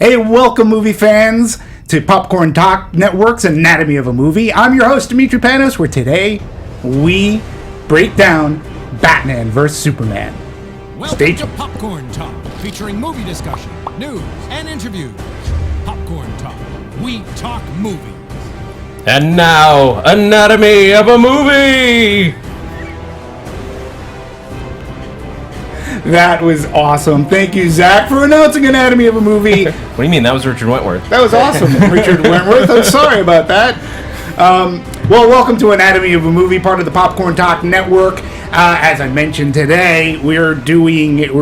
Hey, welcome movie fans to Popcorn Talk Network's Anatomy of a Movie. I'm your host, Demetri Panos, where today we break down Batman vs. Superman. Welcome to Popcorn Talk, featuring movie discussion, news, and interviews. Popcorn Talk, we talk movies. And now, Anatomy of a Movie! That was awesome. Thank you, Zach, for announcing Anatomy of a Movie. What do you mean? That was Richard Wentworth. That was awesome, Richard Wentworth. I'm sorry about that. Well, welcome to Anatomy of a Movie, part of the Popcorn Talk Network. As I mentioned today, we're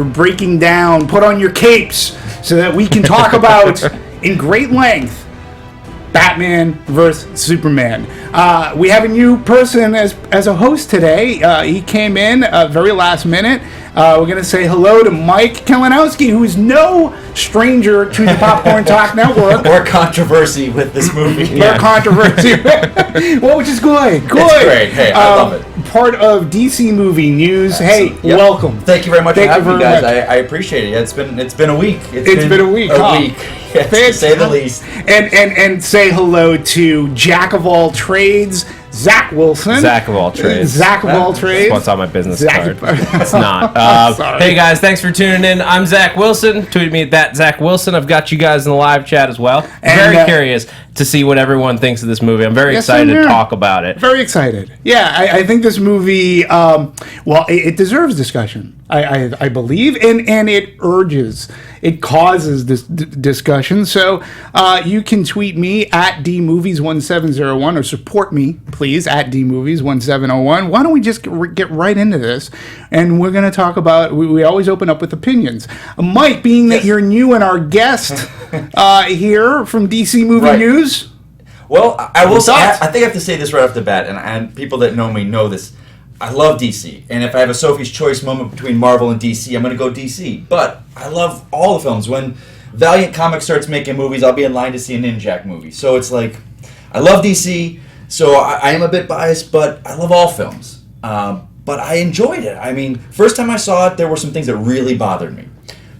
breaking down, put on your capes, so that we can talk about, in great length, Batman vs. Superman. We have a new person as a host today. He came in very last minute. We're going to say hello to Mike Kalinowski, who is no stranger to the Popcorn Talk Network. Or controversy with this movie. Or controversy. Well, which is good. Good. It's great. Hey, I love it. Part of DC movie news. Excellent. Hey, welcome. Thank you very much for having me, guys. I appreciate it. It's been a week. It's been a week. Yes, to say the least. And say hello to Jack of all trades, Zach Wilson. Zach of all trades. Zach of all trades. That's what's on my business card. It's not. Sorry. Hey guys, thanks for tuning in. I'm Zach Wilson. Tweet me at that Zach Wilson. I've got you guys in the live chat as well. Very curious to see what everyone thinks of this movie. I'm very excited to talk about it. Very excited. Yeah, I think this movie, it deserves discussion. I believe, and it causes this discussion. So you can tweet me at dmovies1701 or support me, please, at dmovies1701. Why don't we just get right into this? And we're going to talk about, we always open up with opinions. Mike, being that you're new and our guest here from DC Movie News. Well, I will say, I think I have to say this right off the bat, and people that know me know this. I love DC, and if I have a Sophie's Choice moment between Marvel and DC, I'm going to go DC. But I love all the films. When Valiant Comics starts making movies, I'll be in line to see an unchecked movie. So it's like, I love DC, so I am a bit biased, but I love all films. But I enjoyed it. I mean, first time I saw it, there were some things that really bothered me.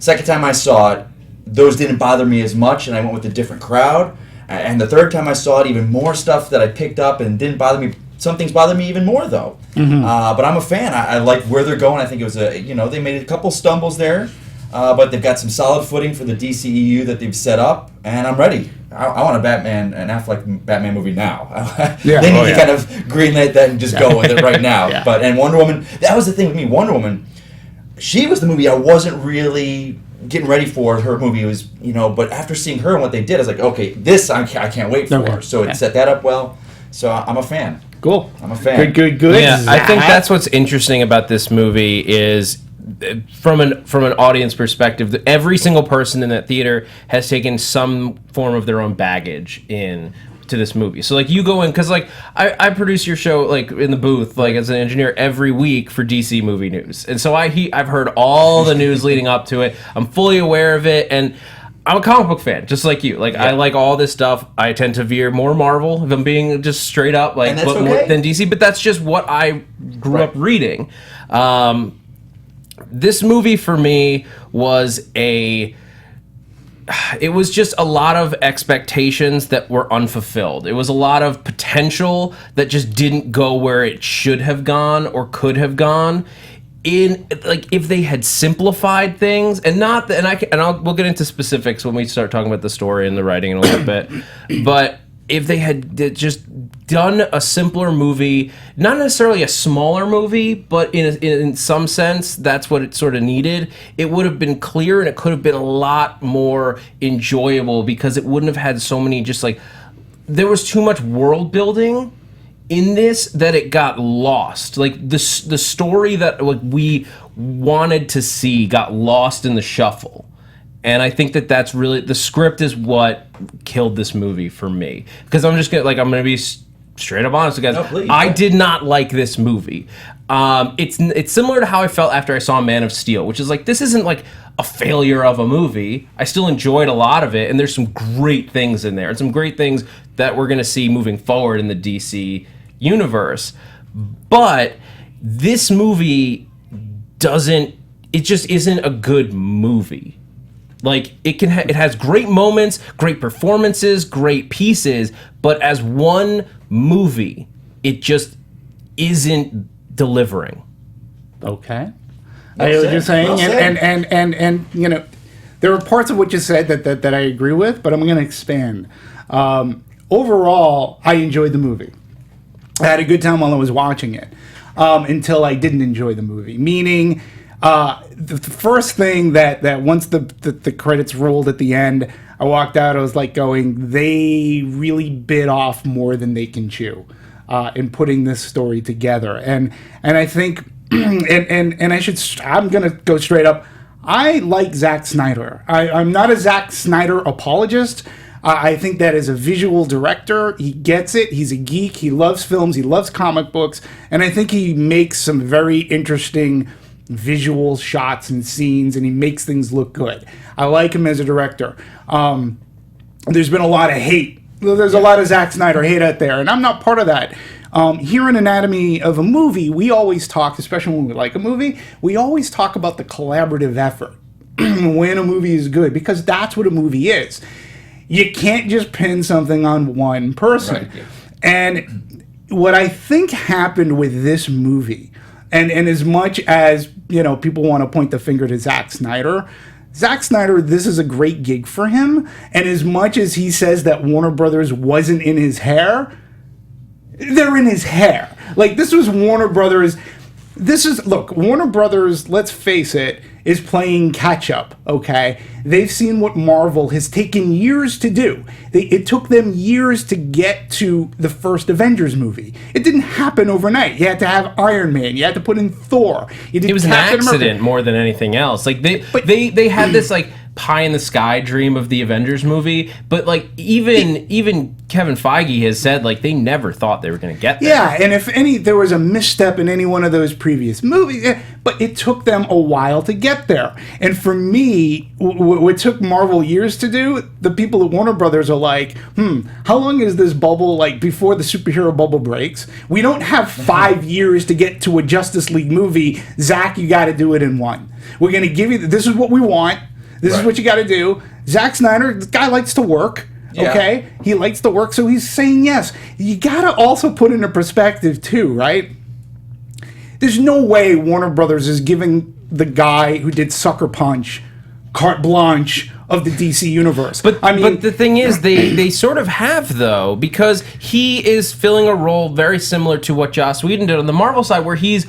Second time I saw it, those didn't bother me as much, and I went with a different crowd. And the third time I saw it, even more stuff that I picked up and didn't bother me. Some things bother me even more, though. Mm-hmm. But I'm a fan. I like where they're going. I think it was they made a couple stumbles there, but they've got some solid footing for the DCEU that they've set up, and I'm ready. I want an Affleck Batman movie now. They need to kind of greenlight that and just go with it right now. Yeah. And Wonder Woman, that was the thing with me. Wonder Woman, she was the movie I wasn't really getting ready for. Her movie was, but after seeing her and what they did, I was like, okay, this I can't wait for. So it set that up well. So I'm a fan. Cool. I'm a fan. Good. Yeah, I think that's what's interesting about this movie is from an audience perspective, every single person in that theater has taken some form of their own baggage in to this movie. So like you go in, because like I produce your show like in the booth like as an engineer every week for DC Movie News, and so I've heard all the news leading up to it. I'm fully aware of it, and I'm a comic book fan, just like you. Like, I like all this stuff. I tend to veer more Marvel, if I'm being just straight up, like, but more than DC. But that's just what I grew up reading. This movie, for me, was just a lot of expectations that were unfulfilled. It was a lot of potential that just didn't go where it should have gone or could have gone. If they had simplified things we'll get into specifics when we start talking about the story and the writing in a little bit, but if they had just done a simpler movie, not necessarily a smaller movie, but in some sense that's what it sort of needed, it would have been clear and it could have been a lot more enjoyable, because it wouldn't have had so many there was too much world building in this that it got lost. Like the story that we wanted to see got lost in the shuffle. And I think that's really, the script is what killed this movie for me. Because I'm gonna be straight up honest with you guys. No, please. I did not like this movie. It's similar to how I felt after I saw Man of Steel, which is like, this isn't like a failure of a movie. I still enjoyed a lot of it, and there's some great things in there, and some great things that we're gonna see moving forward in the DC universe. But this movie just isn't a good movie. Like it has great moments, great performances, great pieces, but as one movie, it just isn't delivering. Okay. I hear what you're saying, and you know, there are parts of what you said that I agree with, but I'm going to expand. Overall, I enjoyed the movie. I had a good time while I was watching it, until I didn't enjoy the movie. Meaning, the first thing that once the credits rolled at the end, I walked out. I was like going, they really bit off more than they can chew in putting this story together, and I think. I'm gonna go straight up. I like Zack Sneider. I'm not a Zack Sneider apologist. I think that as a visual director, he gets it. He's a geek. He loves films. He loves comic books, and I think he makes some very interesting visual shots and scenes, and he makes things look good. I like him as a director. There's been a lot of hate. There's a lot of Zack Sneider hate out there, and I'm not part of that. Here in Anatomy of a Movie, we always talk, especially when we like a movie, we always talk about the collaborative effort when a movie is good, because that's what a movie is. You can't just pin something on one person. Right, yeah. And what I think happened with this movie, and as much as, you know, people want to point the finger to Zack Sneider, this is a great gig for him. And as much as he says that Warner Brothers wasn't in his hair, they're in his hair. Like, this was Warner Brothers. Look, Warner Brothers, let's face it, is playing catch up, okay? They've seen what Marvel has taken years to do. It took them years to get to the first Avengers movie. It didn't happen overnight. You had to have Iron Man. You had to put in Thor. It was Captain an accident America. More than anything else. Like, they had this, like, pie in the sky dream of the Avengers movie, but like even Kevin Feige has said, like, they never thought they were going to get there. Yeah, and if there was a misstep in any one of those previous movies, but it took them a while to get there. And for me, what took Marvel years to do, the people at Warner Brothers are like, how long is this bubble, like, before the superhero bubble breaks? We don't have 5 years to get to a Justice League movie. Zach, you got to do it in one. We're going to give you, this is what we want. This is what you got to do. Zack Sneider, this guy likes to work, okay? Yeah. He likes to work, so he's saying yes. You got to also put into perspective, too, right? There's no way Warner Brothers is giving the guy who did Sucker Punch carte blanche of the DC universe. But the thing is, they sort of have, though, because he is filling a role very similar to what Joss Whedon did on the Marvel side, where he's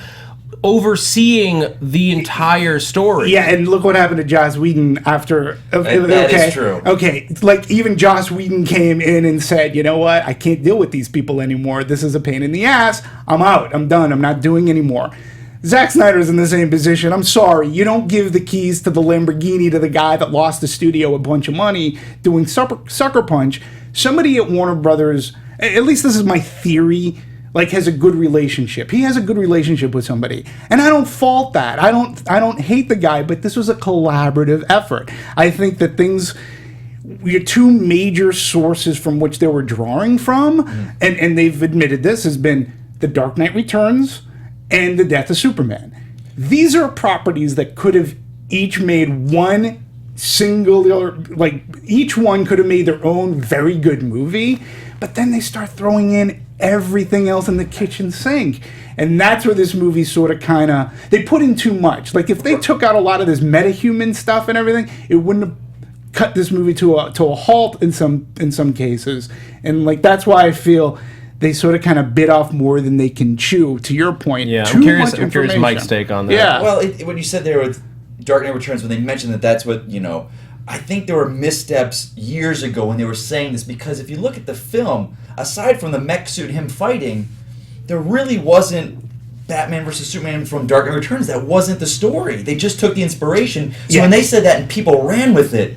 overseeing the entire story. Yeah, and look what happened to Joss Whedon after. That is true. Okay, like, even Joss Whedon came in and said, you know what, I can't deal with these people anymore. This is a pain in the ass. I'm out. I'm done. I'm not doing anymore. Zack Snyder's in the same position. I'm sorry. You don't give the keys to the Lamborghini to the guy that lost the studio a bunch of money doing Sucker Punch. Somebody at Warner Brothers, at least this is my theory, like, has a good relationship. He has a good relationship with somebody. And I don't fault that. I don't hate the guy, but this was a collaborative effort. I think that your two major sources from which they were drawing from, and they've admitted this, has been The Dark Knight Returns and The Death of Superman. These are properties that could have each made one singular, like, each one could have made their own very good movie, but then they start throwing in everything else in the kitchen sink. And that's where this movie sort of they put in too much. Like, if they took out a lot of this metahuman stuff and everything, it wouldn't have cut this movie to a halt in some cases. And, like, that's why I feel they sort of kind of bit off more than they can chew, to your point. Yeah, I'm curious Mike's take on that. Yeah. Well, when you said there with Dark Knight Returns, when they mentioned that's what, I think there were missteps years ago when they were saying this, because if you look at the film, aside from the mech suit, him fighting, there really wasn't Batman versus Superman from Dark Knight Returns. That wasn't the story. They just took the inspiration. So when they said that and people ran with it,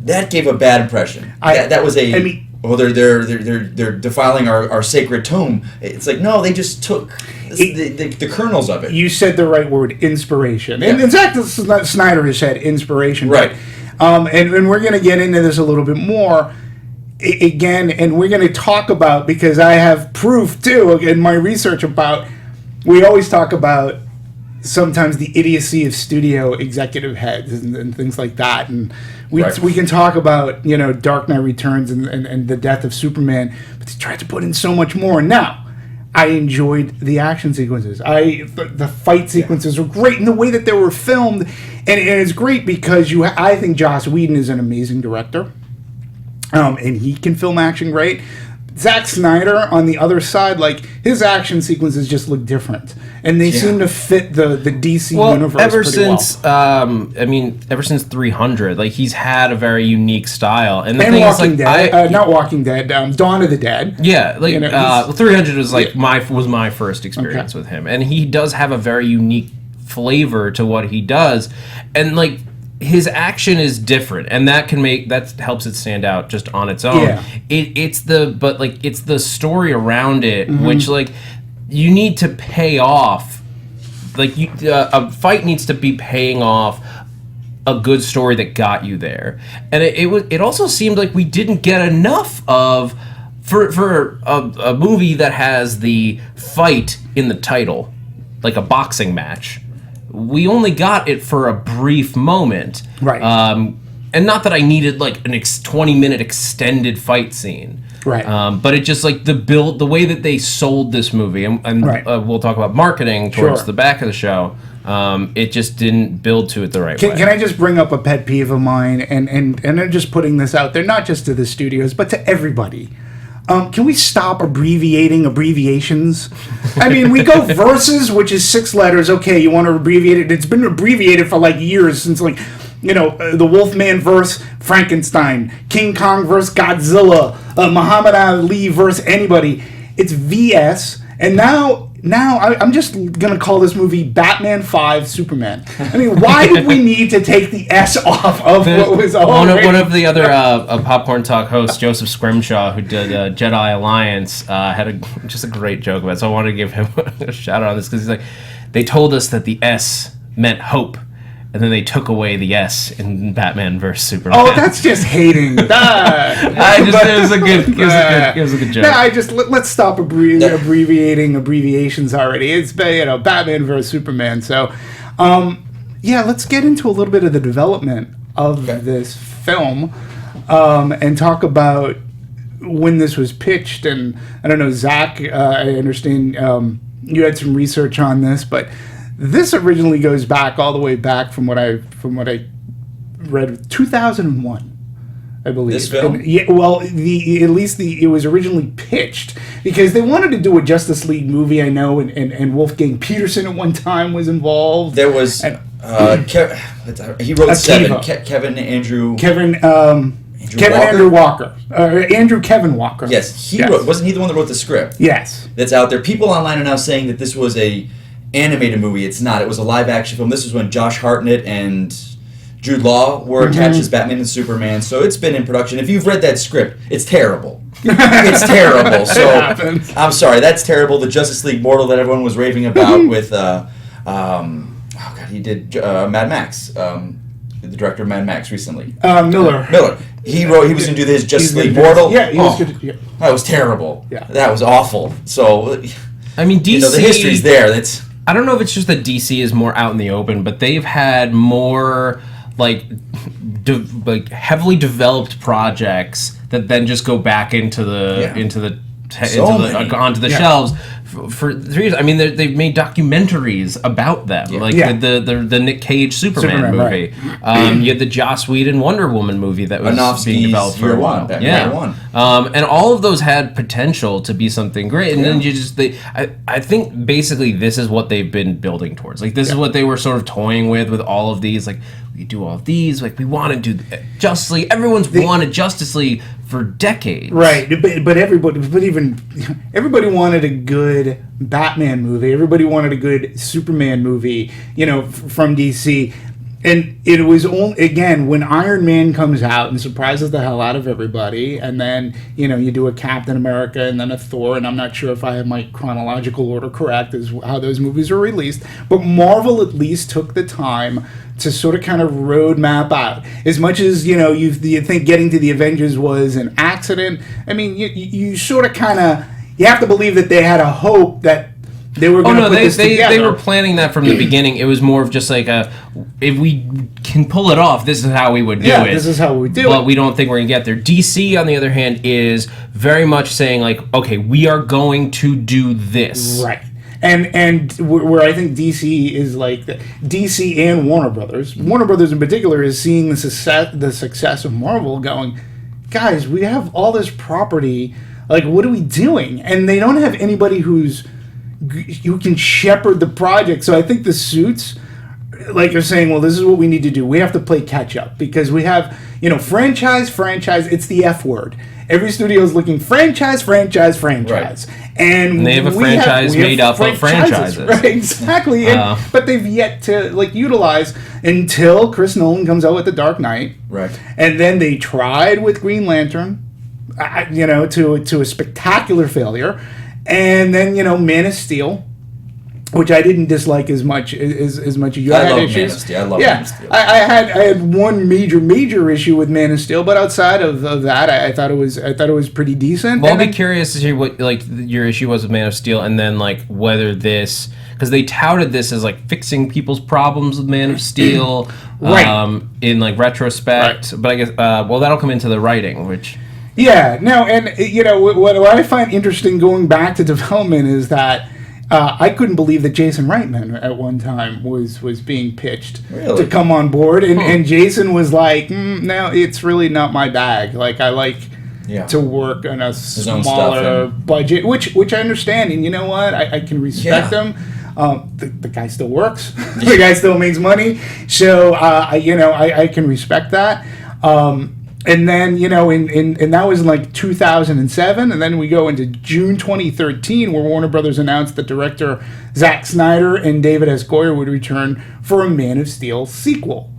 that gave a bad impression. That was they're defiling our sacred tome. It's like, no, they just took the kernels of it. You said the right word, inspiration. Yeah. And in fact, Sneider has said inspiration. Right. And we're going to get into this a little bit more again, and we're going to talk about, because I have proof too in my research about, we always talk about sometimes the idiocy of studio executive heads and things like that, and We can talk about, Dark Knight Returns and the death of Superman, but they tried to put in so much more. Now, I enjoyed the action sequences. The fight sequences were great in the way that they were filmed, and it's great because I think Joss Whedon is an amazing director, and he can film action great. Zack Sneider, on the other side, his action sequences just look different, and they seem to fit the DC universe ever pretty since, well. ever since 300, he's had a very unique style. And the and thing Walking is, Dead, not Walking Dead, Dawn of the Dead. Yeah, 300 was my first experience with him, and he does have a very unique flavor to what he does, and his action is different, and that helps it stand out just on its own. Yeah. It's the story around it, which you need to pay off. A fight needs to be paying off a good story that got you there, and it also seemed like we didn't get enough of for a movie that has the fight in the title, like a boxing match. We only got it for a brief moment. Right. And not that I needed an 20-minute extended fight scene. Right. But it just the way that they sold this movie, and right. We'll talk about marketing towards the back of the show. It just didn't build to it the right way. Can I just bring up a pet peeve of mine, and I'm just putting this out there, not just to the studios, but to everybody. Can we stop abbreviating abbreviations? I mean, we go versus, which is 6 letters. Okay, you want to abbreviate it. It's been abbreviated for years, since the Wolfman versus Frankenstein, King Kong versus Godzilla, Muhammad Ali versus anybody. It's VS, and now I'm just going to call this movie Batman 5 Superman. I mean, why did we need to take the S off of what was already... One of the other Popcorn Talk hosts, Joseph Scrimshaw, who did Jedi Alliance, had just a great joke about it. So I wanted to give him a shout out on this, because he's they told us that the S meant hope, and then they took away the S in Batman vs Superman. Oh, that's just hating. It was a good joke. No, let's stop abbreviating abbreviations already. It's Batman vs Superman. So, let's get into a little bit of the development of this film, and talk about when this was pitched. And I don't know, Zach, I understand you had some research on this, but this originally goes back all the way back from what I read, 2001, I believe. This film? And, it was originally pitched because they wanted to do a Justice League movie, I know, and Wolfgang Peterson at one time was involved. There was he wrote Seven. Kevin Andrew Walker. Andrew Kevin Walker. Yes, wrote. Wasn't he the one that wrote the script? Yes. That's out there. People online are now saying that this was a animated movie. It's not. It was a live action film. This was when Josh Hartnett and Jude Law were attached as Batman and Superman. So it's been in production. If you've read that script, it's terrible. It's terrible. So I'm sorry, that's terrible. The Justice League Mortal that everyone was raving about with he did Mad Max. The director of Mad Max recently. Miller. He was going to do this Justice League Mortal. Yeah, he was good. Yeah. That was terrible. Yeah. That was awful. So I mean, DC, the history's there. I don't know if it's just that DC is more out in the open, but they've had more heavily developed projects that then just go back onto the shelves for 3 years. I mean, they've made documentaries about them, the Nick Cage Superman movie. Right. You had the Joss Whedon Wonder Woman movie that was being developed for a while. And all of those had potential to be something great. And then I think basically this is what they've been building towards. This is what they were sort of toying with all of these. We do all of these. We want to do Justice League. Everyone's wanted Justice League for decades. Right, but everybody wanted a good Batman movie. Everybody wanted a good Superman movie, from DC. And it was only, again, when Iron Man comes out and surprises the hell out of everybody, and then, you do a Captain America and then a Thor, and I'm not sure if I have my chronological order correct as how those movies were released, but Marvel at least took the time to sort of kind of roadmap out. As much as, you think getting to the Avengers was an accident, I mean, you sort of kind of, you have to believe that they had a hope that They were going to put this together. They were planning that from the beginning. It was more of just like if we can pull it off, this is how we would do it. Yeah, this is how we would do it. But we don't think we're going to get there. DC, on the other hand, is very much saying like, okay, we are going to do this. Right. And where I think DC is like DC and Warner Brothers in particular is seeing the success of Marvel, going, guys, we have all this property. Like, what are we doing? And they don't have anybody who can shepherd the project. So I think the suits, like, are saying, well, this is what we need to do. We have to play catch up because we have, franchise. It's the F word. Every studio is looking franchise. Right. And they have a franchise made up of franchises. Right, exactly. But they've yet to utilize until Chris Nolan comes out with The Dark Knight. Right. And then they tried with Green Lantern, to a spectacular failure. And then, Man of Steel, which I didn't dislike as much as much as you had issues. I love Man of Steel. I had one major issue with Man of Steel, but outside of that, I thought it was pretty decent. Well, I'll be curious to hear what your issue was with Man of Steel, and then whether this, because they touted this as fixing people's problems with Man of Steel, right? In retrospect, right. But I guess that'll come into the writing, which. Yeah, no, and what I find interesting going back to development is that I couldn't believe that Jason Reitman at one time was being pitched to come on board, and Jason was like, no, it's really not my bag. Like, I like to work on a smaller budget, which I understand, and you know what, I can respect him. The guy still works. The guy still makes money, so I can respect that. And then, and that was in 2007, and then we go into June 2013, where Warner Brothers announced that director Zack Snyder and David S. Goyer would return for a Man of Steel sequel.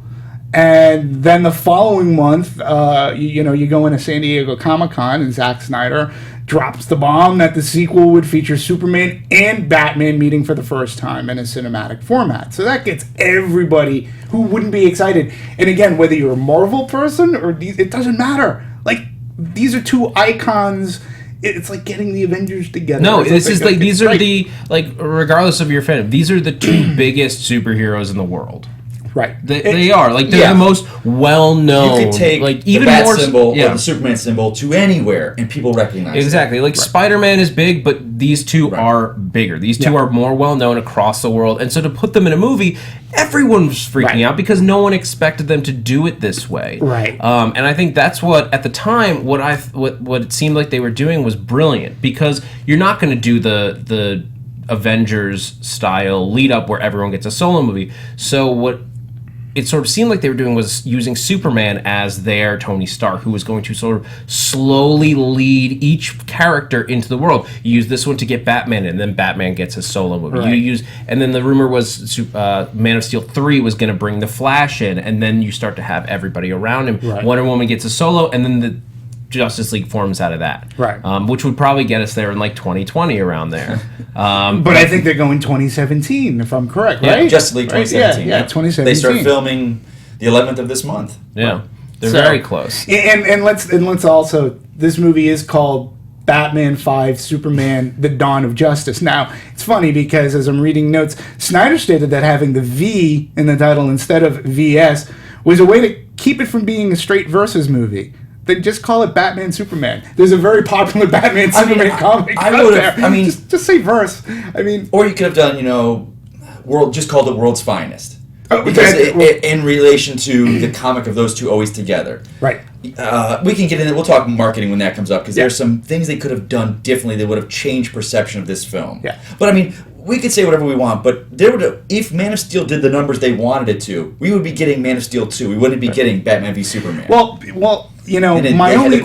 And then the following month, you go into San Diego Comic-Con, and Zack Snyder drops the bomb that the sequel would feature Superman and Batman meeting for the first time in a cinematic format. So that gets everybody who wouldn't be excited. And again, whether you're a Marvel person or it doesn't matter. These are two icons. It's like getting the Avengers together. No, these are the regardless of your fandom, these are the two biggest superheroes in the world. Right. They are. They're the most well-known. You could take even the Bat more symbol or the Superman symbol to anywhere, and people recognize it. Exactly. Spider-Man is big, but these two are bigger. These two are more well-known across the world. And so to put them in a movie, everyone was freaking out because no one expected them to do it this way. Right. And I think that's what, at the time, what it seemed like they were doing was brilliant, because you're not going to do the Avengers style lead up where everyone gets a solo movie. So what it sort of seemed like they were doing was using Superman as their Tony Stark, who was going to sort of slowly lead each character into the world. You use this one to get Batman in, and then Batman gets his solo movie. Right. And then the rumor was Man of Steel 3 was going to bring the Flash in, and then you start to have everybody around him. Right. Wonder Woman gets a solo, and then the Justice League forms out of that. Right. Which would probably get us there in 2020 around there. But I think they're going 2017, if I'm correct, right? Justice League 2017. Yeah, 2017. They start filming the 11th of this month. Yeah. They're very close. And let's also, this movie is called Batman 5 Superman The Dawn of Justice. Now, it's funny because as I'm reading notes, Sneider stated that having the V in the title instead of VS was a way to keep it from being a straight versus movie. Then just call it Batman Superman. There's a very popular Batman Superman comic out there. Just say verse. Or you could have done, just called it World's Finest. Because in relation to the comic of those two always together. Right. We can get into it. We'll talk marketing when that comes up, because there's some things they could have done differently that would have changed perception of this film. Yeah. But we could say whatever we want, but if Man of Steel did the numbers they wanted it to, we would be getting Man of Steel 2. We wouldn't be getting Batman v Superman. Well, my only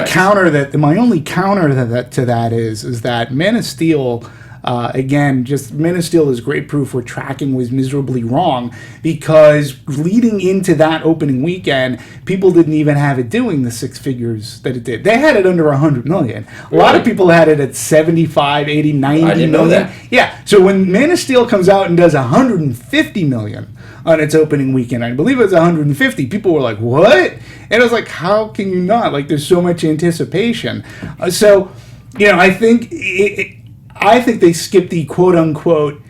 counter to that is that Man of Steel. Again, just Man of Steel is great proof where tracking was miserably wrong, because leading into that opening weekend, people didn't even have it doing the six figures that it did. They had it under 100 million. A lot of people had it at 75, 80, 90 I didn't million. know that. Yeah, so when Man of Steel comes out and does 150 million on its opening weekend, I believe it was 150, people were like, what? And I was like, how can you not? There's so much anticipation. I think I think they skipped the quote-unquote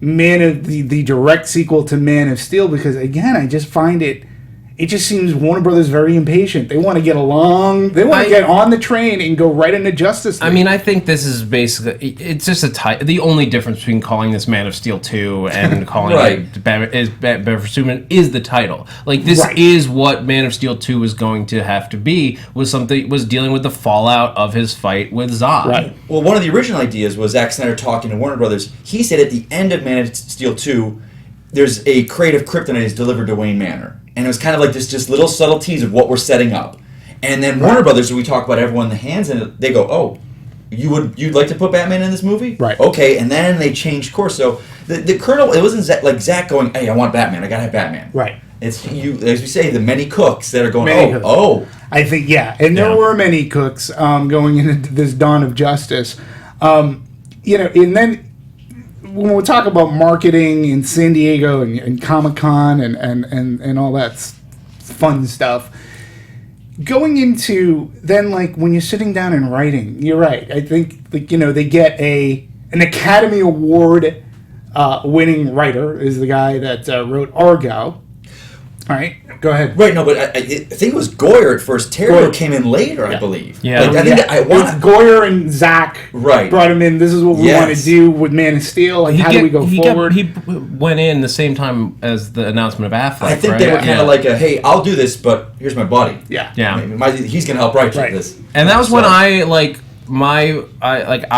the direct sequel to Man of Steel because, again, I just find it just seems Warner Brothers very impatient. They want to get along. They want to get on the train and go right into Justice League. I mean, I think this is basically... It's just the only difference between calling this Man of Steel 2 and calling it Batman Superman is the title. Like, this is what Man of Steel 2 was going to have to be, was dealing with the fallout of his fight with Zod. Right. Well, one of the original ideas was Zack Snyder talking to Warner Brothers. He said at the end of Man of Steel 2, there's a crate of kryptonite is delivered to Wayne Manor. And it was kind of like this just little subtle tease of what we're setting up. And then Warner Brothers, we talk about everyone in the hands, and they go, "Oh, you'd like to put Batman in this movie? Right. Okay." And then they changed course. So the Colonel, it wasn't Zack going, "Hey, I want Batman. I gotta have Batman." Right. It's you, as we say, the many cooks that are going, I think, and there were many cooks going into this dawn of justice. And then when we talk about marketing in San Diego and Comic-Con and all that fun stuff, going into then, like, when you're sitting down and writing, you're right. I think, like, they get an Academy Award winning writer is the guy that wrote Argo. All right, go ahead. Right, no, but I think it was Goyer at first. Terrio came in later, I believe. Yeah. Like, I think Goyer and Zach brought him in. This is what we want to do with Man of Steel. Like, how do we go forward? He went in the same time as the announcement of Affleck. I think they were kind of like, hey, I'll do this, but here's my buddy. Yeah. He's going to help write this. And that was when I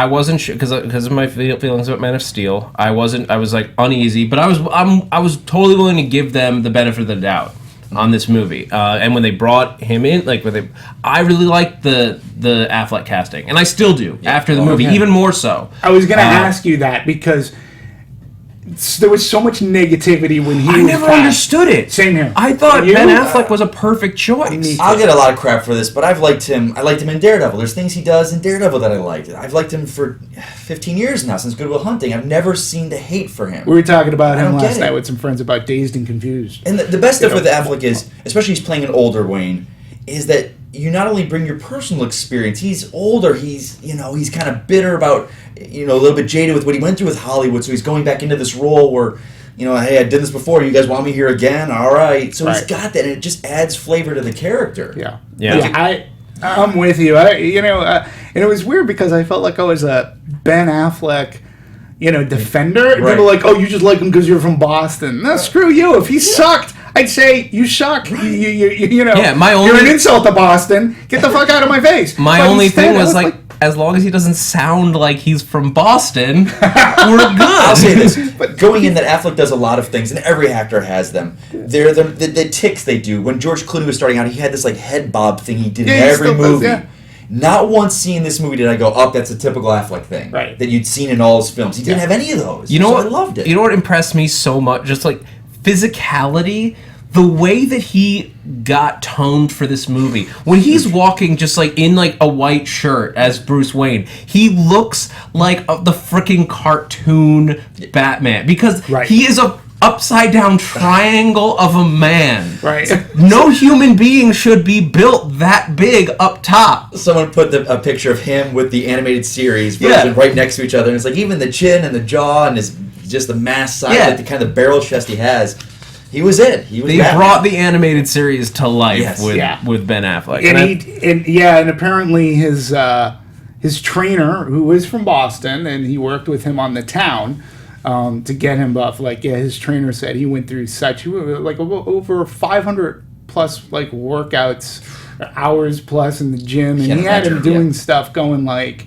wasn't sure because of my feelings about Man of Steel. I was like uneasy, but I was totally willing to give them the benefit of the doubt on this movie. And when they brought him in, I really liked the Affleck casting, and I still do after the movie, even more so. I was going to ask you that because there was so much negativity when he was never understood it. Same here. I thought Ben Affleck was a perfect choice. I'll get a lot of crap for this, but I've liked him. I liked him in Daredevil. There's things he does in Daredevil that I liked. I've liked him for 15 years now, since Good Will Hunting. I've never seen the hate for him. We were talking about him last night with some friends about Dazed and Confused. And the best stuff with Affleck is, especially he's playing an older Wayne, is that you not only bring your personal experience. He's older. He's kind of bitter about, a little bit jaded with what he went through with Hollywood. So he's going back into this role where, hey, I did this before. You guys want me here again? All right. So he's got that, and it just adds flavor to the character. Yeah. I'm with you. And it was weird because I felt like I was a Ben Affleck, defender. And people were like, "Oh, you just like him because you're from Boston." No, screw you. If he sucked, I'd say you suck. You're an insult to Boston. Get the fuck out of my face. My only thing was like, as long as he doesn't sound like he's from Boston, we're good. I'll say this, but going in that Affleck does a lot of things, and every actor has them. They're the ticks they do. When George Clooney was starting out, he had this like head bob thing he did in every movie. Not once seeing this movie did I go, that's a typical Affleck thing that you'd seen in all his films. He didn't have any of those. You know what? I loved it. You know what impressed me so much? Just like physicality. The way that he got toned for this movie, when he's walking just like in like a white shirt as Bruce Wayne, he looks like the freaking cartoon Batman because he is a upside down triangle of a man. Right. No human being should be built that big up top. Someone put a picture of him with the animated series version right next to each other, and it's like even the chin and the jaw and his just the mass side, like the kind of barrel chest he has. He was it. They brought the animated series to life with Ben Affleck. And apparently his trainer, who is from Boston, and he worked with him on The Town to get him buff. His trainer said he went through over 500 plus workouts, hours plus in the gym, and he had him doing stuff going like.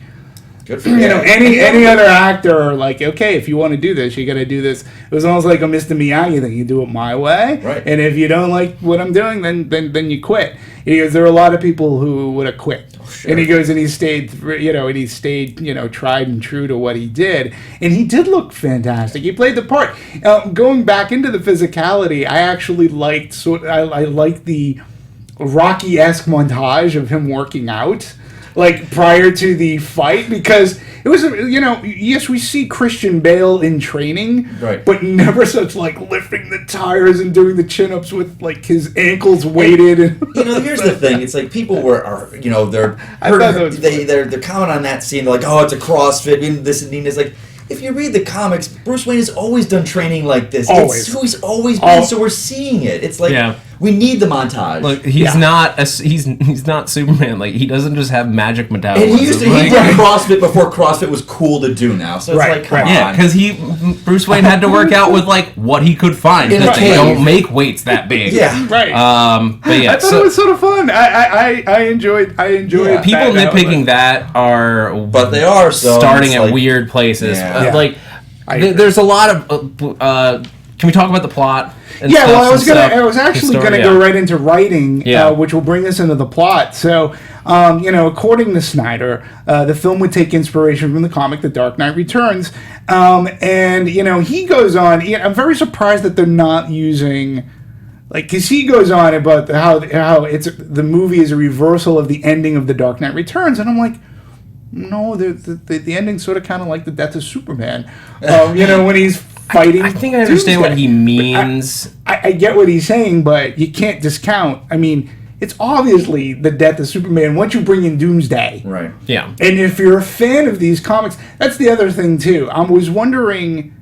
Good for him. Any other actor, okay, if you want to do this, you got to do this. It was almost like a Mr. Miyagi thing. You do it my way, and if you don't like what I'm doing, then you quit. He goes, there are a lot of people who would have quit, and he goes, and he stayed, tried and true to what he did, and he did look fantastic. He played the part. Going back into the physicality, I actually liked. I liked the Rocky-esque montage of him working out. Prior to the fight, because it was, yes, we see Christian Bale in training, right, but never such like lifting the tires and doing the chin-ups with like his ankles weighted. And here's the thing: it's like people they're comment on that scene. They're like, oh, it's a CrossFit, and this and this. Like, if you read the comics, Bruce Wayne has always done training like this. Always. It's who he's always been. So we're seeing it. It's like we need the montage. Look, he's not Superman. Like, he doesn't just have magic metabolism. And he did CrossFit before CrossFit was cool to do now. So it's come on. Yeah, because Bruce Wayne had to work out with like what he could find. Because they don't make weights that big. Yeah, right. But yeah, I thought it was sort of fun. I enjoyed. People nitpicking that are, but they are starting at weird places. Like, there's a lot of. Can we talk about the plot? I was actually gonna go right into writing, which will bring us into the plot. So, according to Sneider, the film would take inspiration from the comic The Dark Knight Returns, and he goes on. I'm very surprised that they're not using, because he goes on about how the movie is a reversal of the ending of The Dark Knight Returns, and I'm like, no, the ending's sort of kind of like the death of Superman, when he's fighting. I think I understand what he means. I get what he's saying, but you can't discount. I mean, it's obviously the death of Superman once you bring in Doomsday. Right. Yeah. And if you're a fan of these comics, that's the other thing, too. I was wondering,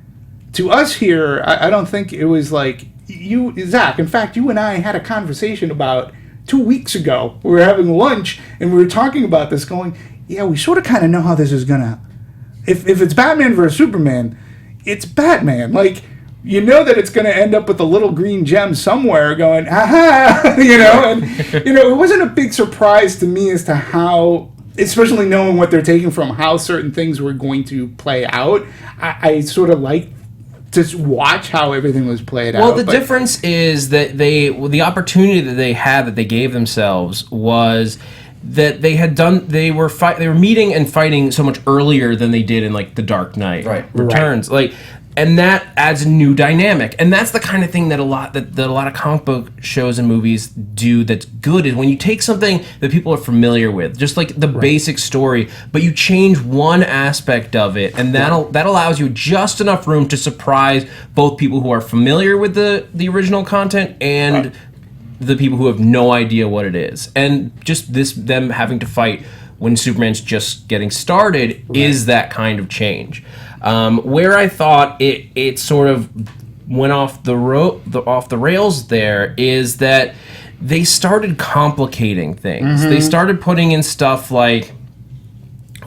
to us here, I don't think it was like you, Zach. In fact, you and I had a conversation about 2 weeks ago. We were having lunch, and we were talking about this going, we sort of kind of know how this is going to... If it's Batman versus Superman... It's Batman. Like, that it's going to end up with a little green gem somewhere going, aha, and, it wasn't a big surprise to me as to how, especially knowing what they're taking from, how certain things were going to play out. I sort of liked to watch how everything was played out. Well, the difference is that the opportunity that they had, that they gave themselves, was that they were meeting and fighting so much earlier than they did in like The Dark Knight Returns. Like, and that adds a new dynamic. And that's the kind of thing that a lot of comic book shows and movies do that's good, is when you take something that people are familiar with, just like the basic story, but you change one aspect of it, and that allows you just enough room to surprise both people who are familiar with the original content and the people who have no idea what it is. And just them having to fight when Superman's just getting started is that kind of change. Where I thought it sort of went off the rails there is that they started complicating things. They started putting in stuff like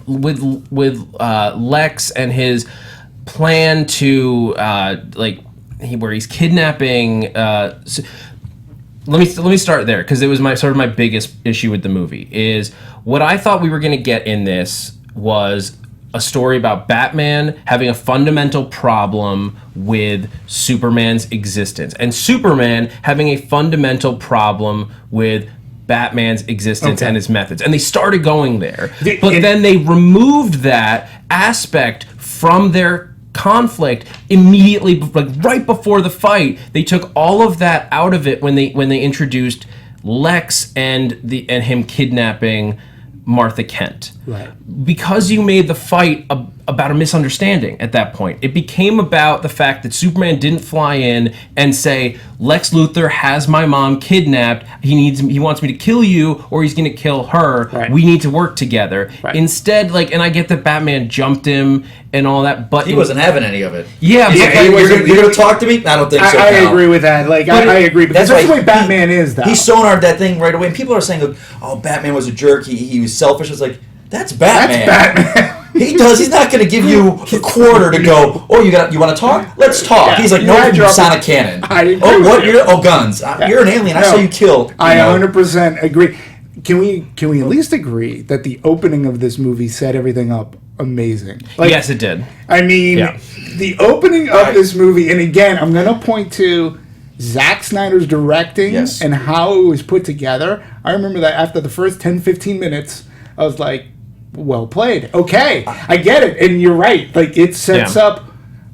with Lex and his plan to where he's kidnapping. Let me start there, because it was my biggest issue with the movie. Is what I thought we were going to get in this was a story about Batman having a fundamental problem with Superman's existence, and Superman having a fundamental problem with Batman's existence and his methods. And they started going there. But then they removed that aspect from their conflict immediately, like right before the fight. They took all of that out of it when they introduced Lex and him kidnapping Martha Kent. Right. Because you made the fight about a misunderstanding at that point. It became about the fact that Superman didn't fly in and say, Lex Luthor has my mom kidnapped. He wants me to kill you, or he's going to kill her. Right. We need to work together. Right. Instead, and I get that Batman jumped him and all that, but he wasn't having any of it. Yeah, you're going to talk to me? I don't think so. I agree with that. I agree, because that's the way Batman is, though. He sonared that thing right away, and people are saying, "Oh, Batman was a jerk. He was selfish." It's like, that's Batman. That's Batman. He's not going to give you a quarter to go, oh, you want to talk? Let's talk. Yeah. He's like, no, sonic cannon. Guns. You're an alien. I saw you kill. I 100% agree. Can we at least agree that the opening of this movie set everything up amazing? Yes, it did. I mean, the opening of this movie, and again, I'm going to point to Zack Snyder's directing and how it was put together. I remember that after the first 10-15 minutes, I was like, well played. Okay, I get it. And you're right. It sets up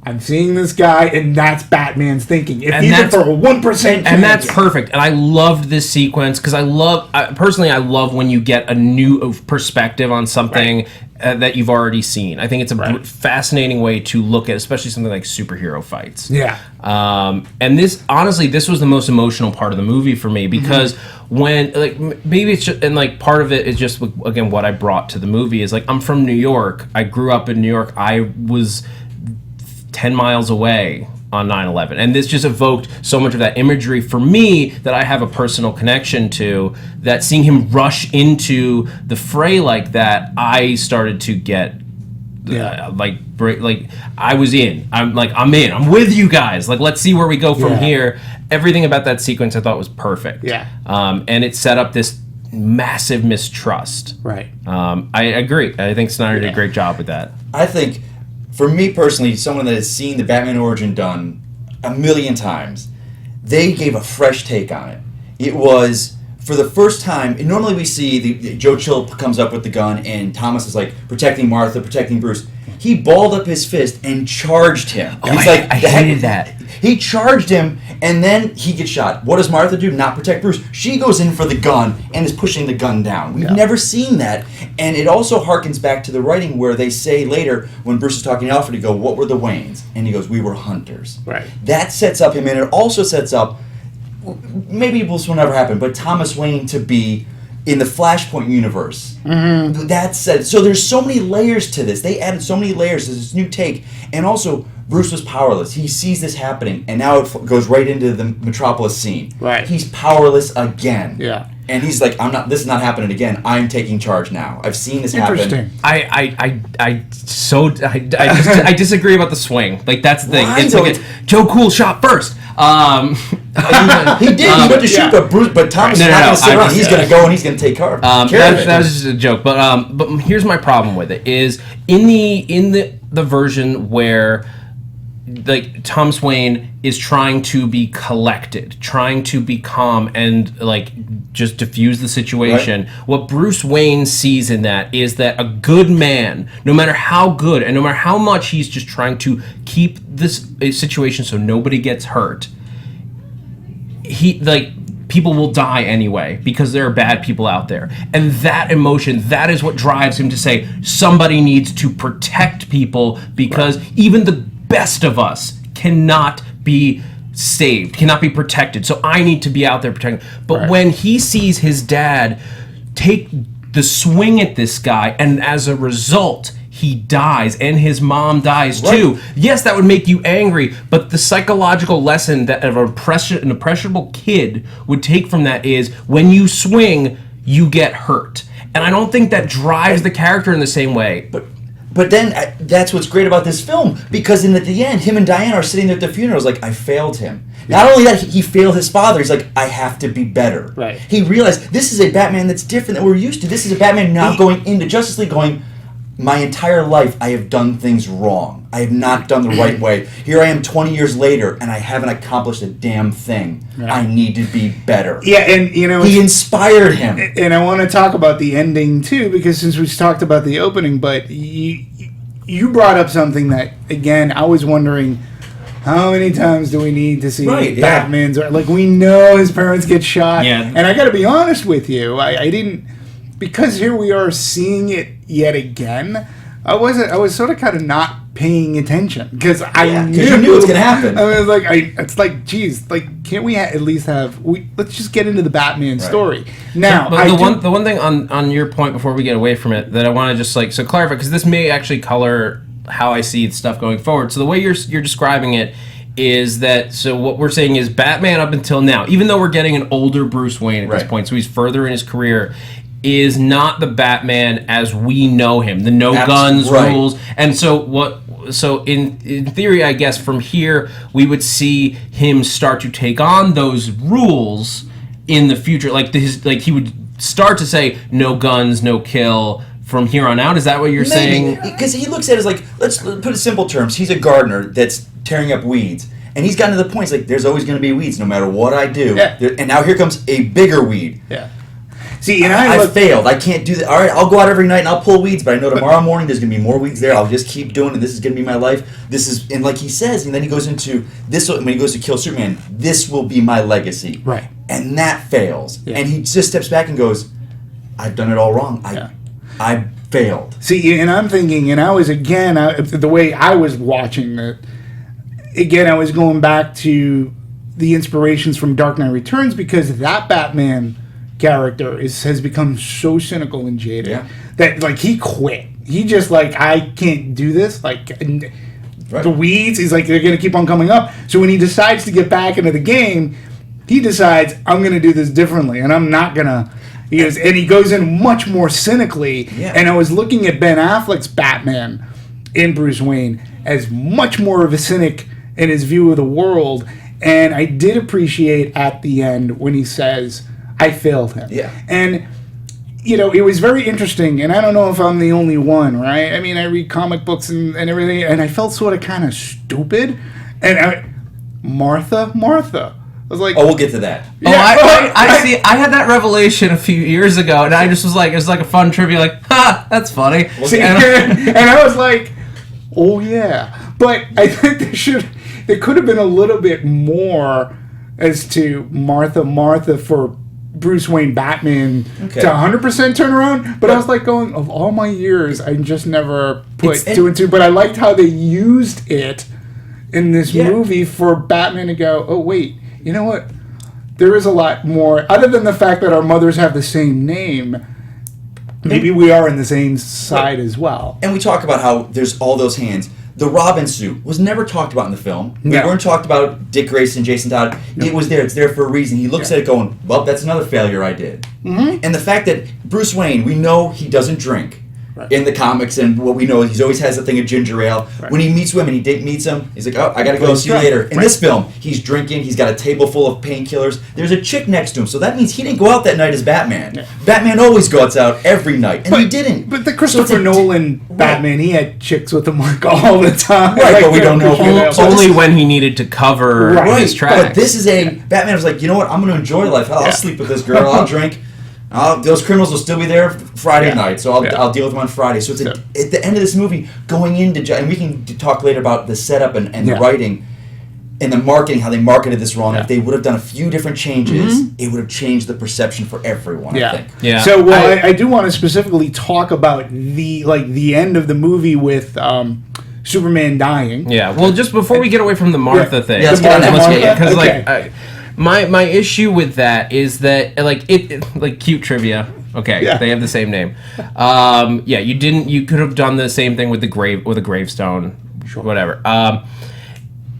I'm seeing this guy, and that's Batman's thinking. If And even that's- for a 1% chance. And that's perfect. And I loved this sequence because I love when you get a new perspective on something that you've already seen. I think it's a fascinating way to look at, especially something like superhero fights. Yeah. And this, honestly, this was the most emotional part of the movie for me because when, like, maybe it's just, and like part of it is just, again, what I brought to the movie is like, I'm from New York. I grew up in New York. I was 10 miles away on 9/11, and this just evoked so much of that imagery for me that I have a personal connection to, that seeing him rush into the fray like that, I started to get like I was in. I'm in. I'm with you guys. Like, let's see where we go from here. Everything about that sequence I thought was perfect. Yeah. And it set up this massive mistrust. Right. I agree. I think Sneider did a great job with that. I think, for me personally, someone that has seen the Batman origin done a million times, they gave a fresh take on it. It was, for the first time, and normally we see Joe Chill comes up with the gun and Thomas is like protecting Martha, protecting Bruce. He balled up his fist and charged him. Oh, He's I hated that. He charged him, and then he gets shot. What does Martha do? Not protect Bruce. She goes in for the gun and is pushing the gun down. We've never seen that. And it also harkens back to the writing where they say later, when Bruce is talking to Alfred, he go, "What were the Waynes?" And he goes, "We were hunters." Right. That sets up him, and it also sets up, maybe this will never happen, but Thomas Wayne to be in the Flashpoint universe. Mm-hmm. That said, so there's so many layers to this. They added so many layers to this new take. And also, Bruce was powerless. He sees this happening, and now it goes right into the Metropolis scene. Right. He's powerless again. Yeah. And he's like, this is not happening again. I'm taking charge now. I've seen this happen. Interesting. I disagree about the swing. Like, that's the thing. Why It's though? like Joe Cool shot first. He did. He went to shoot, but Thomas is not going to sit around. He's going to go and he's going to take care of it. That was just a joke. But here's my problem with it: is in the version where, like, Thomas Wayne is trying to be collected, trying to be calm and, like, just diffuse the situation. Right. What Bruce Wayne sees in that is that a good man, no matter how good and no matter how much he's just trying to keep this situation so nobody gets hurt, people will die anyway because there are bad people out there. And that emotion, that is what drives him to say somebody needs to protect people because even the best of us cannot be saved, cannot be protected. So I need to be out there protecting. But when he sees his dad take the swing at this guy, and as a result, he dies, and his mom dies too. Yes, that would make you angry, but the psychological lesson that an impressionable kid would take from that is when you swing, you get hurt. And I don't think that drives the character in the same way. But then that's what's great about this film, because at the end, him and Diana are sitting there at the funeral. It's like, I failed him. Not only that, he failed his father. He's like, I have to be better. Right. He realized this is a Batman that's different than we're used to. This is a Batman now going into Justice League going, my entire life I have done things wrong. I have not done the right way. Here I am 20 years later, and I haven't accomplished a damn thing. Right. I need to be better. Yeah, and he inspired him. And I want to talk about the ending too, because since we talked about the opening, but you brought up something that, again, I was wondering, how many times do we need to see Batman's? Yeah. Like, we know his parents get shot, and I got to be honest with you, I didn't, because here we are seeing it yet again. I was sort of kind of not paying attention because I knew it was going to happen. I was like, it's like, geez, like, can't we at least let's just get into the Batman story now. The one thing on your point before we get away from it that I want to just clarify, because this may actually color how I see stuff going forward. So the way you're describing it is that, so what we're saying is Batman up until now, even though we're getting an older Bruce Wayne at this point, so he's further in his career, is not the Batman as we know him. The guns rules. And so in theory, I guess from here we would see him start to take on those rules in the future. Like he would start to say no guns, no kill from here on out. Is that what you're saying? Because he looks at it as like, let's put it in simple terms. He's a gardener that's tearing up weeds. And he's gotten to the point, it's like, there's always going to be weeds no matter what I do. Yeah. And now here comes a bigger weed. Yeah. See, and I failed. I can't do that. All right, I'll go out every night and I'll pull weeds, but I know tomorrow morning there's going to be more weeds there. I'll just keep doing it. This is going to be my life. This is, and like he says, and then he goes into this, when he goes to kill Superman, this will be my legacy. Right. And that fails. Yeah. And he just steps back and goes, I've done it all wrong. I failed. See, and I'm thinking, and I was, again, the way I was watching it, again, I was going back to the inspirations from Dark Knight Returns, because that Batman character has become so cynical and jaded that, like, he quit. He just, like, I can't do this. Like, the weeds, he's like, they're going to keep on coming up. So when he decides to get back into the game, he decides, I'm going to do this differently, and I'm not going to. And he goes in much more cynically. Yeah. And I was looking at Ben Affleck's Batman in Bruce Wayne as much more of a cynic in his view of the world. And I did appreciate at the end when he says, I failed him. Yeah. And, you know, it was very interesting. And I don't know if I'm the only one, right? I mean, I read comic books and everything, and I felt sort of kind of stupid. And Martha. I was like, oh, we'll get to that. Yeah, I see. I had that revelation a few years ago, and I just was like, it was like a fun trivia, like, ha, that's funny. See, and I was like, oh yeah. But I think there could have been a little bit more as to Martha for Bruce Wayne Batman to 100% turn around. But I was like going, of all my years, I just never put two and two. But I liked how they used it in this movie for Batman to go, oh wait, you know what? There is a lot more. Other than the fact that our mothers have the same name, maybe we are in the same side as well. And we talk about how there's all those hands. The Robin suit was never talked about in the film. We weren't talked about Dick Grayson, Jason Todd. No. It was there. It's there for a reason. He looks at it going, well, that's another failure I did. Mm-hmm. And the fact that Bruce Wayne, we know he doesn't drink. Right. In the comics, and what we know, he always has a thing of ginger ale. Right. When he meets women, meets them, he's like, oh, I gotta go, see you later. In this film, he's drinking, he's got a table full of painkillers. There's a chick next to him, so that means he didn't go out that night as Batman. Yeah. Batman always goes out every night, and he didn't. But the Christopher Nolan Batman, he had chicks with him like all the time. Right, but we don't know. Only when he needed to cover his tracks. But this is Batman was like, you know what, I'm gonna enjoy life. I'll sleep with this girl, I'll drink. Those criminals will still be there Friday night, so I'll deal with them on Friday. So it's at the end of this movie, going into, and we can talk later about the setup and the writing and the marketing, how they marketed this wrong. If they would have done a few different changes, it would have changed the perception for everyone, I think. Yeah. So I do want to specifically talk about the end of the movie with Superman dying. Yeah. Well, just before we get away from the Martha thing, let's get on that. Because my issue with that is that like cute trivia. Okay, they have the same name. You could have done the same thing with a gravestone, whatever.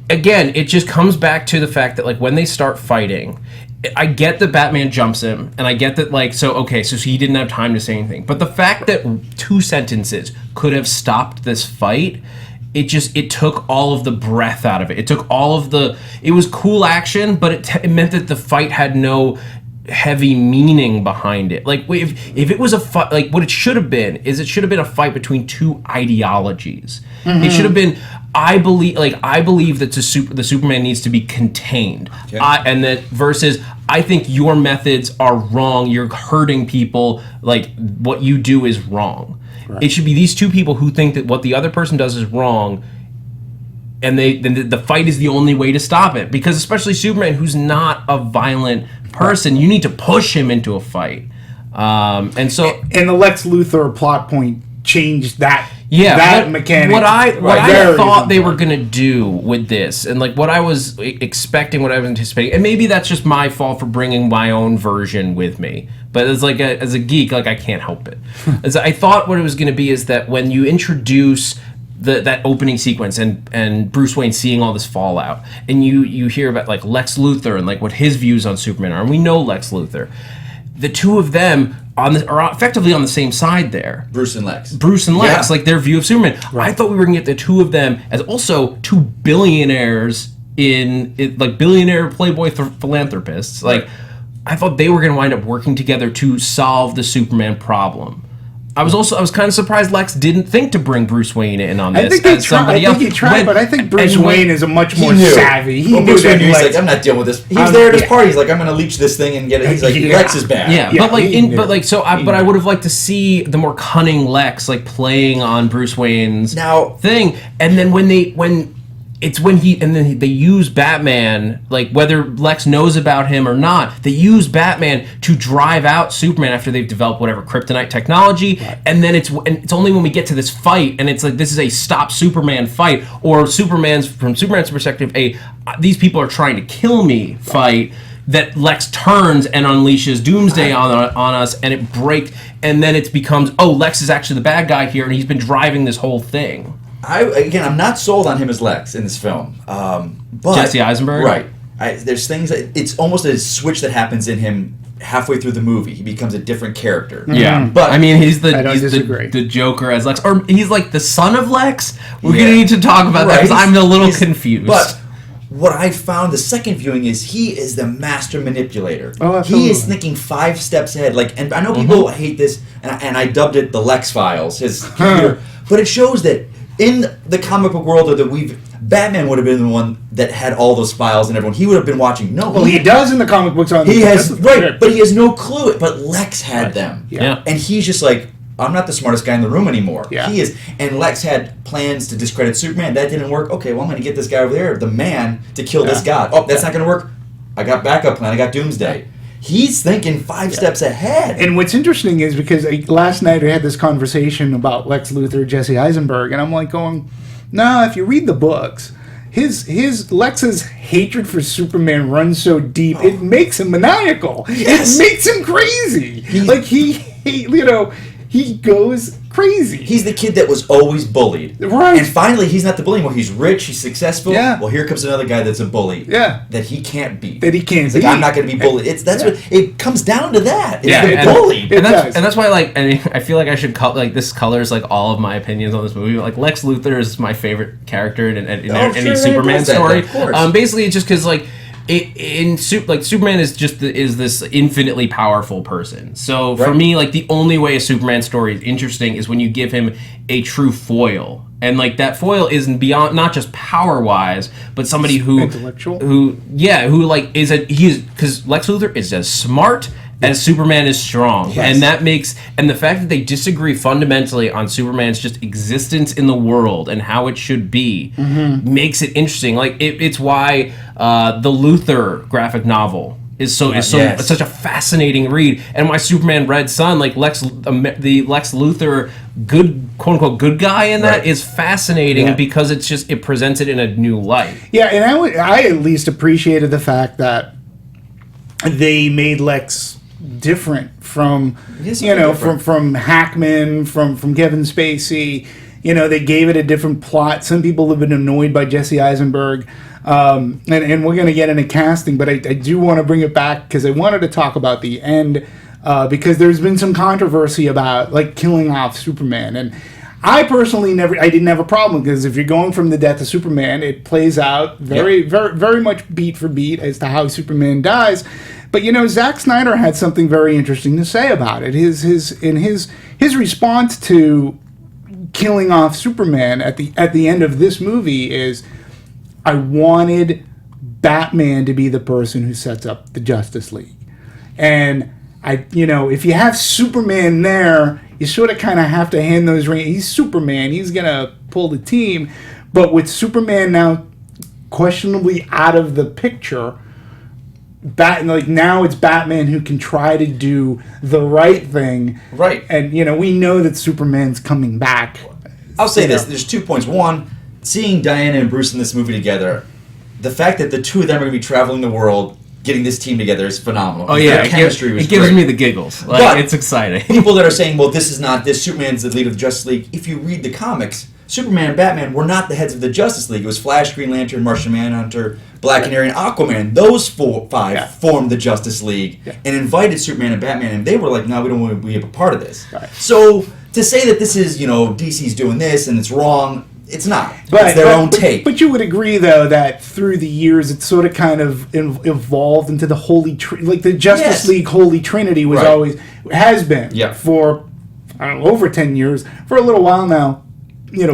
Again, it just comes back to the fact that like when they start fighting, I get that Batman jumps him, and I get that so he didn't have time to say anything. But the fact that 2 sentences could have stopped this fight. It took all of the breath out of it. It took all of it was cool action, but it meant that the fight had no heavy meaning behind it. Like if it was a fight, like what it should have been is it should have been a fight between 2 ideologies. Mm-hmm. It should have been, I believe that the Superman needs to be contained, and that versus I think your methods are wrong. You're hurting people. Like what you do is wrong. Right. It should be these 2 people who think that what the other person does is wrong, and the fight is the only way to stop it. Because especially Superman, who's not a violent person, you need to push him into a fight. And the Lex Luthor plot point changed that. Mechanic. What I thought they were gonna do with this, and like what I was expecting, what I was anticipating, and maybe that's just my fault for bringing my own version with me. But as a geek, like I can't help it. As I thought, what it was gonna be is that when you introduce that opening sequence and Bruce Wayne seeing all this fallout, and you hear about like Lex Luthor and like what his views on Superman are, and we know Lex Luthor. The 2 of them are effectively on the same side there. Bruce and Lex, like their view of Superman. Right. I thought we were going to get the 2 of them as also 2 billionaires like billionaire playboy philanthropists. Like I thought they were going to wind up working together to solve the Superman problem. I was kind of surprised Lex didn't think to bring Bruce Wayne in on this. I think he tried, but I think Bruce Wayne is a much more savvy. He knew Bruce that Wayne, he's like, I'm not dealing with this. He was there at his party. He's like, I'm going to leach this thing and get it. He's like, Lex is bad. Yeah, but I would have liked to see the more cunning Lex like playing on Bruce Wayne's thing, and then when they use Batman, like whether Lex knows about him or not, they use Batman to drive out Superman after they've developed whatever kryptonite technology, and then it's only when we get to this fight, and it's like this is a stop Superman fight, or from Superman's perspective, these people are trying to kill me fight, that Lex turns and unleashes Doomsday on us, and it breaks, and then it becomes, Lex is actually the bad guy here, and he's been driving this whole thing. I'm not sold on him as Lex in this film. But Jesse Eisenberg? Right. There's things, it's almost a switch that happens in him halfway through the movie. He becomes a different character. Yeah. But I mean, he's the Joker as Lex. Or he's like the son of Lex? We're going to need to talk about that because I'm a little confused. But what I found the second viewing is he is the master manipulator. Oh, absolutely. He is thinking 5 steps ahead. And I know people hate this, and I dubbed it the Lex Files, his computer. But it shows that in the comic book world Batman would have been the one that had all those files and everyone. He would have been watching. No, he does in the comic books. But he has no clue. But Lex had them. Yeah. And he's just like, I'm not the smartest guy in the room anymore. Yeah. He is. And Lex had plans to discredit Superman. That didn't work. Okay, well, I'm going to get this guy over there, the man, to kill this god. Oh, that's not going to work. I got backup plan. I got Doomsday. He's thinking 5 steps ahead. And what's interesting is because last night I had this conversation about Lex Luthor, Jesse Eisenberg, and I'm like going, no, if you read the books, his Lex's hatred for Superman runs so deep, it makes him maniacal. Yes. It makes him crazy. He goes crazy. He's the kid that was always bullied. Right. And finally, he's not the bully anymore. He's rich, he's successful. Yeah. Well, here comes another guy that's a bully. Yeah. That he can't beat. He's like, I'm not going to be bullied. What it comes down to that. It's the bully. And that's why, I feel like I should this colors like all of my opinions on this movie. Like Lex Luthor is my favorite character in any Superman story. Basically, it's just because Superman is just is this infinitely powerful person. So for me, the only way a Superman story is interesting is when you give him a true foil, and that foil isn't beyond not just power wise, but somebody intellectual, because Lex Luthor is as smart as Superman is strong. Yes. And the fact that they disagree fundamentally on Superman's just existence in the world and how it should be makes it interesting. It's why the Luthor graphic novel is such a fascinating read, and why Superman Red Son, the Lex Luthor quote unquote good guy in that is fascinating because it presents it in a new light. Yeah, and I at least appreciated the fact that they made Lex different from from Hackman, from Kevin Spacey. They gave it a different plot. Some people have been annoyed by Jesse Eisenberg, and we're going to get into casting, but I do want to bring it back because I wanted to talk about the end because there's been some controversy about killing off Superman, and I personally didn't have a problem because if you're going from the death of Superman, it plays out very much beat for beat as to how Superman dies. But Zack Sneider had something very interesting to say about it. His response to killing off Superman at the end of this movie is, I wanted Batman to be the person who sets up the Justice League, and if you have Superman there, you sort of kind of have to hand those reins. He's Superman. He's gonna pull the team, but with Superman now questionably out of the picture. Now it's Batman who can try to do the right thing. Right. And, we know that Superman's coming back. I'll say this. There's 2 points. One, seeing Diana and Bruce in this movie together, the fact that the two of them are going to be traveling the world, getting this team together is phenomenal. Oh, yeah. It gives me the giggles. It's exciting. People that are saying, well, this is not this. Superman's the leader of the Justice League. If you read the comics, Superman and Batman were not the heads of the Justice League. It was Flash, Green Lantern, Martian Manhunter, Black Canary, and Aquaman. Those five formed the Justice League and invited Superman and Batman, and they were like, no, we don't want to be a part of this. Right. So to say that this is, DC's doing this and it's wrong, it's not. It's their own take. But you would agree, though, that through the years, it sort of kind of evolved into the the Justice League Holy Trinity has been for I don't know, over 10 years, for a little while now,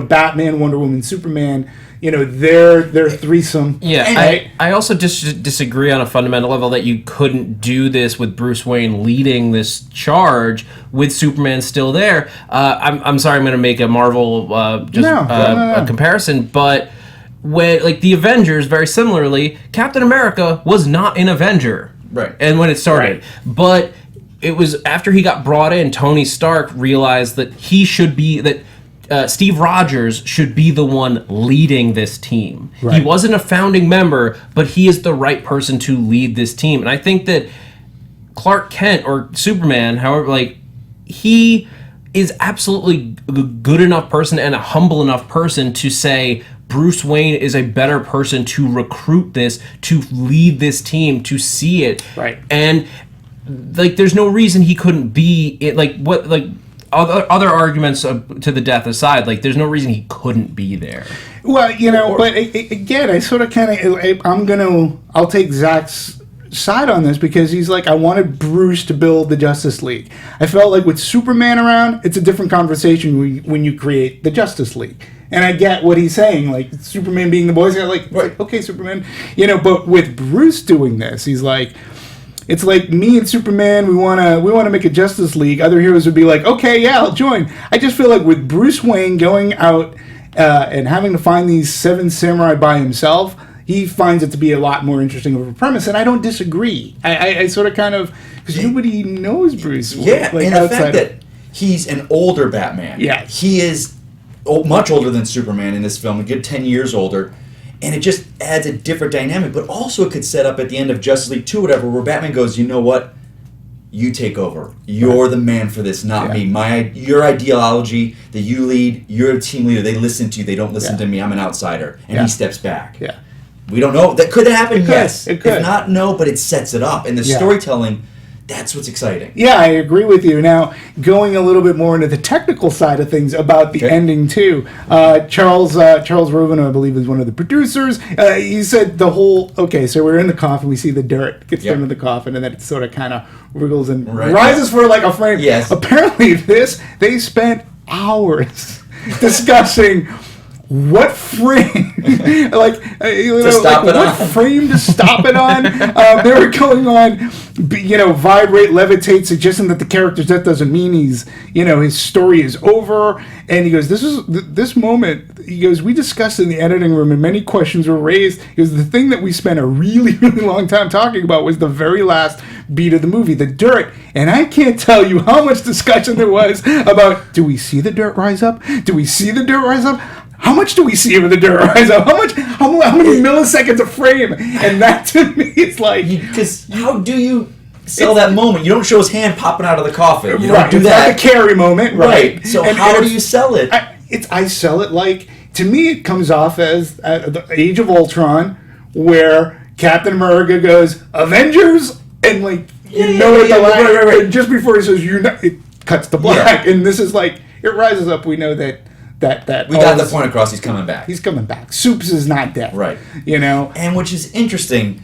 Batman, Wonder Woman, Superman, their threesome. Yeah, right? I also disagree on a fundamental level that you couldn't do this with Bruce Wayne leading this charge with Superman still there. I'm sorry, I'm going to make a Marvel a comparison, but when the Avengers, very similarly, Captain America was not an Avenger, right? And when it started, but it was after he got brought in, Tony Stark realized that he should be Steve Rogers should be the one leading this team. Right. He wasn't a founding member, but he is the right person to lead this team. And I think that Clark Kent or Superman, however, he is absolutely a good enough person and a humble enough person to say Bruce Wayne is a better person to recruit this, to lead this team, to see it. Right. And there's no reason he couldn't be other arguments to the death aside, there's no reason he couldn't be there. Well, but again, I sort of I'll take Zach's side on this because he's I wanted Bruce to build the Justice League. I felt like with Superman around, it's a different conversation when you create the Justice League. And I get what he's saying, Superman being the boy scout, okay, Superman, but with Bruce doing this, he's it's me and Superman, we want to make a Justice League. Other heroes would be okay, yeah, I'll join. I just feel with Bruce Wayne going out and having to find these 7 samurai by himself, he finds it to be a lot more interesting of a premise, and I don't disagree. I sort of because nobody knows Bruce Wayne. Yeah, and the fact that he's an older Batman. Yeah. He is much older than Superman in this film, a good 10 years older. And it just adds a different dynamic, but also it could set up at the end of Justice League 2 whatever, where Batman goes, you know what? You take over. You're the man for this, not me. Your ideology that you lead, you're a team leader. They listen to you. They don't listen to me. I'm an outsider. And he steps back. Yeah. We don't know. That could happen, yes. It could. If not, no, but it sets it up. And the storytelling, that's what's exciting. Yeah, I agree with you. Now, going a little bit more into the technical side of things about the ending, too. Charles Rubin, I believe, is one of the producers. He said so we're in the coffin, we see the dirt gets thrown in the coffin, and then it sort of kind of wriggles and rises for a frame. Yes. Apparently, they spent hours discussing what frame, to stop it what on. frame to stop it on. They were going on, vibrate, levitate, suggesting that the character's death doesn't mean his story is over. And he goes, this moment, he goes, we discussed in the editing room and many questions were raised. He goes, the thing that we spent a really, really long time talking about was the very last beat of the movie, the dirt. And I can't tell you how much discussion there was about, do we see the dirt rise up? Do we see the dirt rise up? How much do we see of the dirt rise up? How many milliseconds a frame? And that to me is because how do you sell that moment? You don't show his hand popping out of the coffin. You don't do it's that. Not the Carrie moment, right? So how do you sell it? I sell it to me it comes off as the Age of Ultron, where Captain America goes Avengers, and right. Just before he says it cuts to black, and this is it rises up. We know that we got the point across. He's coming back. He's coming back. Soups is not dead. Right. And which is interesting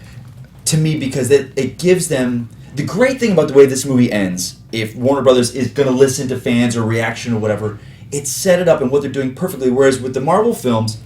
to me because it gives them the great thing about the way this movie ends. If Warner Brothers is going to listen to fans or reaction or whatever, it set it up and what they're doing perfectly. Whereas with the Marvel films,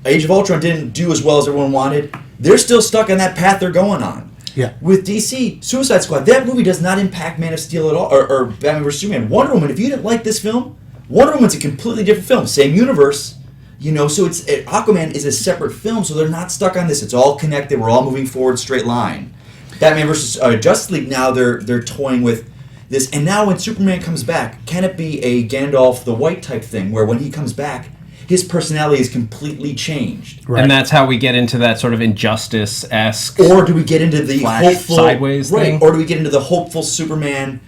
Age of Ultron didn't do as well as everyone wanted. They're still stuck on that path they're going on. Yeah. With DC, Suicide Squad, that movie does not impact Man of Steel at all, or Batman vs Superman. Wonder Woman, if you didn't like this film, Wonder Woman's a completely different film, same universe, so Aquaman is a separate film, so they're not stuck on this. It's all connected. We're all moving forward, straight line. Batman versus Justice League, now they're toying with this, and now when Superman comes back, can it be a Gandalf the White type thing, where when he comes back, his personality is completely changed? Right. And that's how we get into that sort of Injustice-esque, or do we get into the hopeful sideways thing? Or do we get into the hopeful Superman,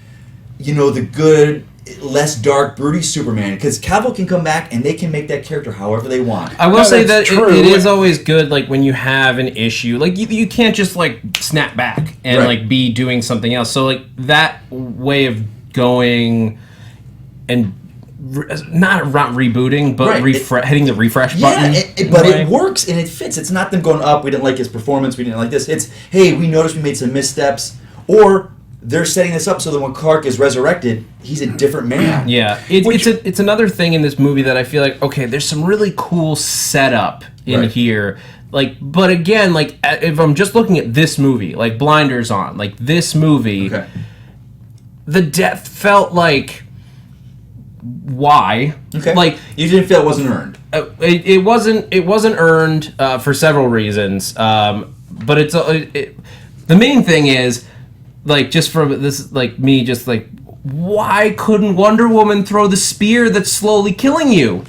the good, less dark, broody Superman, because Cavill can come back and they can make that character however they want. I will say that it is always good, when you have an issue, you can't just snap back and be doing something else. So that way of going and not rebooting, but hitting the refresh button. But it works and it fits. It's not them going up. We didn't like his performance. We didn't like this. It's, hey, we noticed we made some missteps, or they're setting this up so that when Clark is resurrected, he's a different man. Yeah, it's another thing in this movie that I feel like, okay, there's some really cool setup in here. Like, but again, like, if I'm just looking at this movie, like, blinders on, like, this movie, the death felt like, why? Okay. Like, you didn't feel it wasn't earned. It wasn't earned for several reasons. But the main thing is, like, just from this, like, me just like, why couldn't Wonder Woman throw the spear that's slowly killing you?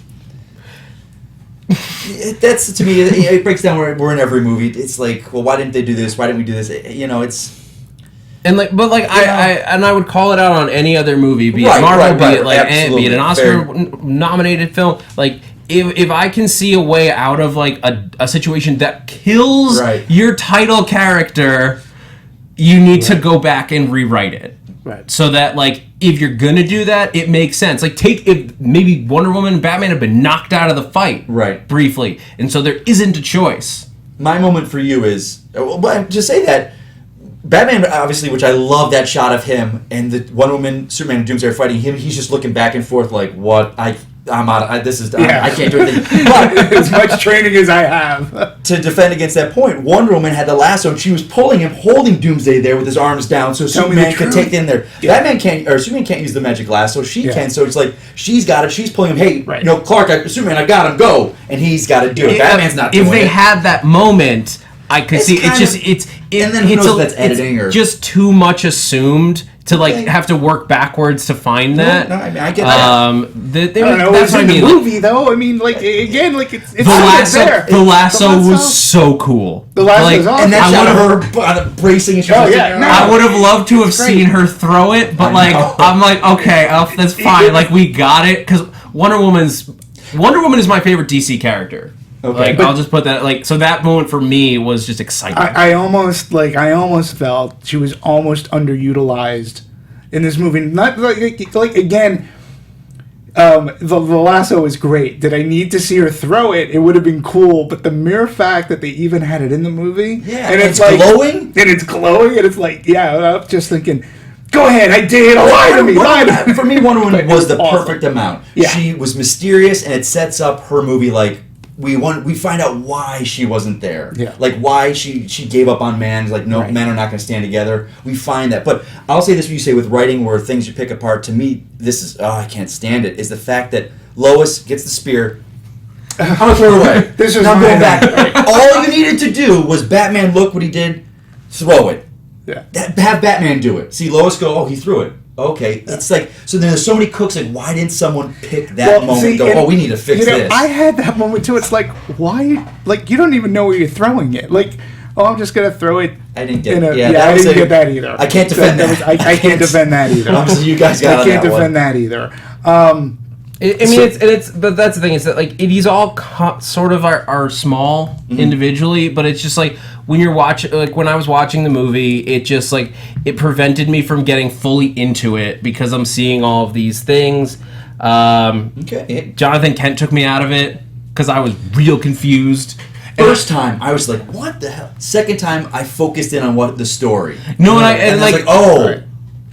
That's, to me, it breaks down where we're in every movie. It's like, well, why didn't they do this? Why didn't we do this? You know, it's... And like, but like, I would call it out on any other movie, be it Marvel, be it an Oscar-nominated film. Like, if I can see a way out of like a situation that kills your title character, you need to go back and rewrite it. Right. So that, like, if you're gonna do that, it makes sense. Like, if maybe Wonder Woman and Batman have been knocked out of the fight briefly, and so there isn't a choice. My moment for you is, well, just say that. Batman, obviously, which I love that shot of him, and the Wonder Woman, Superman, and Doomsday are fighting him. He's just looking back and forth like, what? I'm out. I can't do anything. But as much training as I have to defend against that point, Wonder Woman had the lasso, and she was pulling him, holding Doomsday there with his arms down, so Superman could take in there. Yeah. Batman can't, or Superman can't use the magic lasso. She can, so it's like she's got it. She's pulling him. Hey, you know, Clark, Superman, I got him. Go, and he's got to do it. Batman's not doing it. If they had that moment, I could see and then who knows if that's editing or just too much assumed to like have to work backwards to find that. No, I mean, I get that. I don't know. That's what I mean. The movie, though. I mean, like, again, like it's the lasso was so cool. The lasso was awesome. And that shot of her bracing and I would have loved to have seen her throw it, but like, I'm like, okay, that's fine. Like, we got it, because Wonder Woman is my favorite DC character. Okay, like, I'll just put that, like, so that moment for me was just exciting. I almost felt she was almost underutilized in this movie. Not like again, the lasso is great. Did I need to see her throw it? It would have been cool, but the mere fact that they even had it in the movie, and it's like glowing, and it's like, I'm just thinking, go ahead, I did. Lie to me. For me, Wonder Woman was the perfect amount. Yeah. She was mysterious, and it sets up her movie like. We find out why she wasn't there. Yeah. Like why she gave up on man. Like no, men are not going to stand together. We find that. But I'll say this: when you say with writing where things you pick apart, to me, this is I can't stand it. Is the fact that Lois gets the spear. I'm gonna throw it away. This is not going back. All you needed to do was Batman. Look what he did. Throw it. Yeah. Have Batman do it. See Lois go. Oh, he threw it. Okay, it's like, so there's so many cooks, like, why didn't someone pick that moment and go, we need to fix this? I had that moment too. It's like, why? Like, you don't even know where you're throwing it. Like, I'm just going to throw it. I didn't get I didn't get that either. I can't defend that. I can't defend that either. Obviously, you guys got I can't defend that either. But that's the thing, is that, like, these all sort of are small individually, but it's just like, when you're watching, like, when I was watching the movie, it just, like, it prevented me from getting fully into it because I'm seeing all of these things. Jonathan Kent took me out of it because I was real confused. First time, I was like, what the hell? Second time, I focused in on what the story. No, and I was like,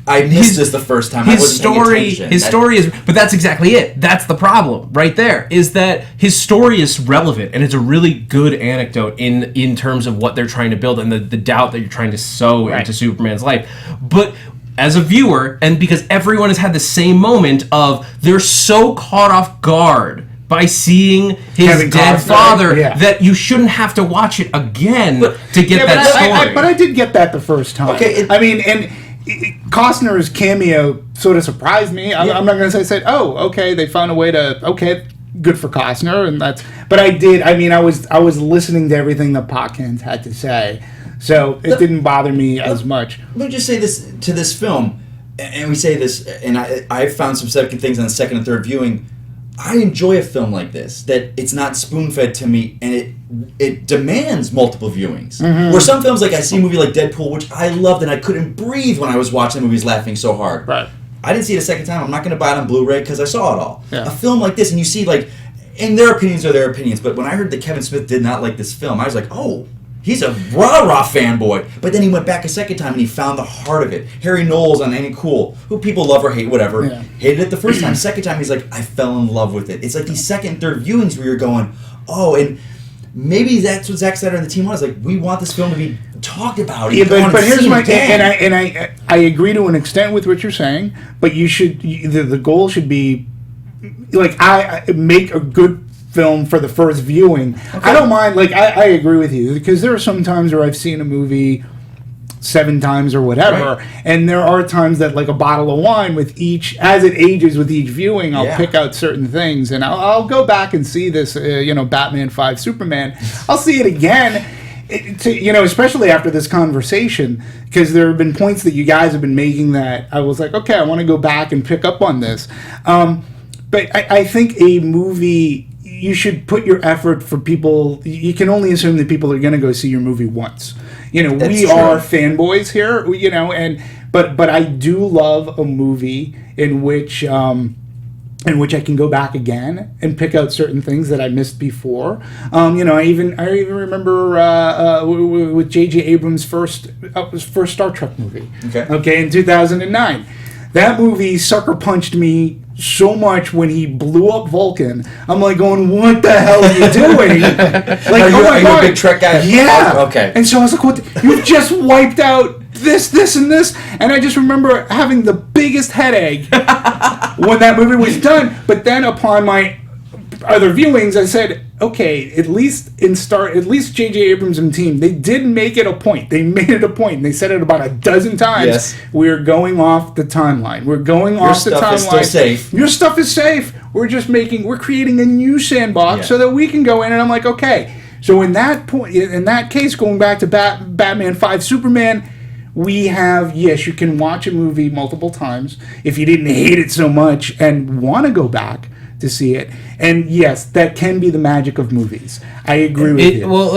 I missed this the first time. His story is, but that's exactly it. That's the problem right there, is that his story is relevant, and it's a really good anecdote in terms of what they're trying to build and the doubt that you're trying to sow into Superman's life. But as a viewer, and because everyone has had the same moment of they're so caught off guard by seeing his dead father that you shouldn't have to watch it again to get that story. But I did get that the first time. Okay, Costner's cameo sort of surprised me. I'm not going to say, okay, they found a way to, good for Costner, and that's. But I did. I mean, I was listening to everything that Potkins had to say, so it didn't bother me as much. Let me just say this to this film, and we say this, and I found some second things on the second and third viewing. I enjoy a film like this, that it's not spoon-fed to me, and it demands multiple viewings. Mm-hmm. Where some films, like I see a movie like Deadpool, which I loved, and I couldn't breathe when I was watching the movies laughing so hard. Right. I didn't see it a second time. I'm not going to buy it on Blu-ray because I saw it all. Yeah. A film like this, and you see, like, and their opinions are their opinions, but when I heard that Kevin Smith did not like this film, I was like, he's a rah-rah fanboy. But then he went back a second time and he found the heart of it. Harry Knowles on Ain't It Cool, who people love or hate, whatever, hated it the first time. Second time, he's like, I fell in love with it. It's like these second, third viewings where you're going, oh, and maybe that's what Zack Snyder and the team was. Like, we want this film to be talked about. Yeah, but here's my... And I agree to an extent with what you're saying, but you should... The goal should be... Like, I make a good film for the first viewing. Okay. I don't mind, like, I agree with you, because there are some times where I've seen a movie 7 times or whatever, right. And there are times that, like a bottle of wine, with each, as it ages with each viewing, I'll pick out certain things, and I'll go back and see this, Batman 5 Superman. I'll see it again, especially after this conversation, because there have been points that you guys have been making that I was like, okay, I want to go back and pick up on this. But I think a movie, you should put your effort for people. You can only assume that people are going to go see your movie once. We are fanboys here, but I do love a movie in which I can go back again and pick out certain things that I missed before. I even remember with J.J. Abrams' first Star Trek movie. Okay, in 2009. That movie sucker punched me so much when he blew up Vulcan. I'm like going, what the hell are you doing? Like, are you a big Trek guy? Yeah. Okay. And so I was like, what? You've just wiped out this, and this. And I just remember having the biggest headache when that movie was done. But then upon my other viewings, I said, okay, at least J.J. Abrams and team, they did make it a point. They made it a point. And they said it about a dozen times. Yes. We're going off the timeline. We're going off the timeline. Your stuff is still safe. Your stuff is safe. We're creating a new sandbox so that we can go in. And I'm like, okay. So in that case, going back to Batman 5 Superman, we have, yes, you can watch a movie multiple times if you didn't hate it so much and want to go back to see it. And yes, that can be the magic of movies. I agree with you. Well,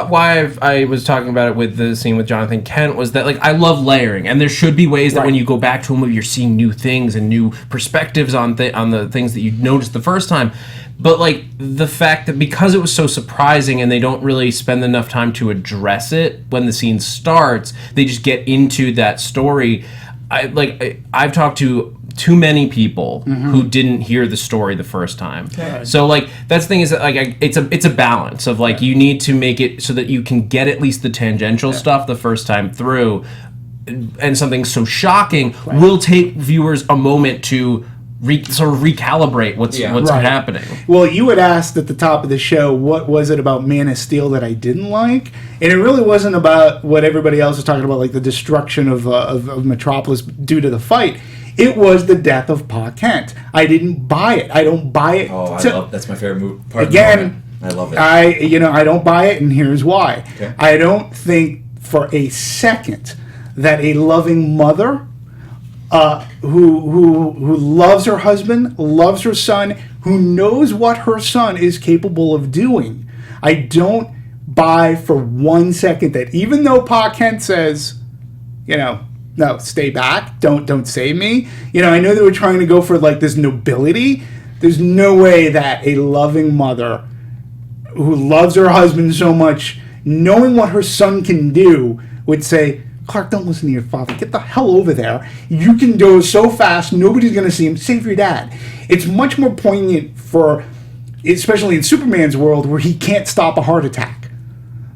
why I was talking about it with the scene with Jonathan Kent was that, like, I love layering, and there should be ways that when you go back to a movie, you're seeing new things and new perspectives on the things that you noticed the first time. But, like, the fact that because it was so surprising and they don't really spend enough time to address it when the scene starts, they just get into that story. I've talked to too many people who didn't hear the story the first time. Okay. So, like, that's the thing is that, like, it's a balance of, like, you need to make it so that you can get at least the tangential stuff the first time through, and something so shocking will take viewers a moment to sort of recalibrate what's happening. Well, you had asked at the top of the show, what was it about Man of Steel that I didn't like? And it really wasn't about what everybody else was talking about, like the destruction of Metropolis due to the fight. It was the death of Pa Kent. I didn't buy it. I don't buy it. Oh, that's my favorite movie. Again, I love it. I don't buy it, and here's why. Okay. I don't think for a second that a loving mother who loves her husband, loves her son, who knows what her son is capable of doing, I don't buy for 1 second that even though Pa Kent says, no, stay back, don't save me. I know they were trying to go for, like, this nobility. There's no way that a loving mother who loves her husband so much, knowing what her son can do, would say, Clark, don't listen to your father. Get the hell over there. You can do it so fast, nobody's going to see him. Save your dad. It's much more poignant especially in Superman's world, where he can't stop a heart attack.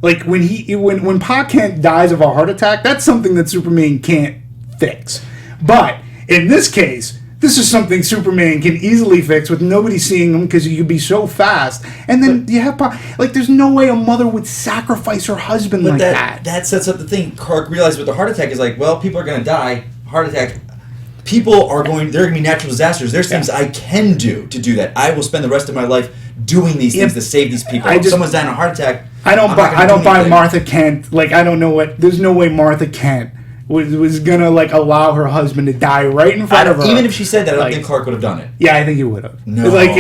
Like, when Pa Kent dies of a heart attack, that's something that Superman can't fix. But in this case, this is something Superman can easily fix with nobody seeing him, because he could be so fast. And then you have there's no way a mother would sacrifice her husband like that. That sets up the thing. Clark realized with the heart attack is like, well, people are going to die. Heart attack. There are going to be natural disasters. There's things I can do to do that. I will spend the rest of my life doing these things to save these people. If someone's dying of a heart attack, I don't buy Martha Kent. Like, I don't know there's no way Martha Kent was gonna, like, allow her husband to die right in front of her. Even if she said that, I don't think Clark would have done it. Yeah, I think he would have. No. Like,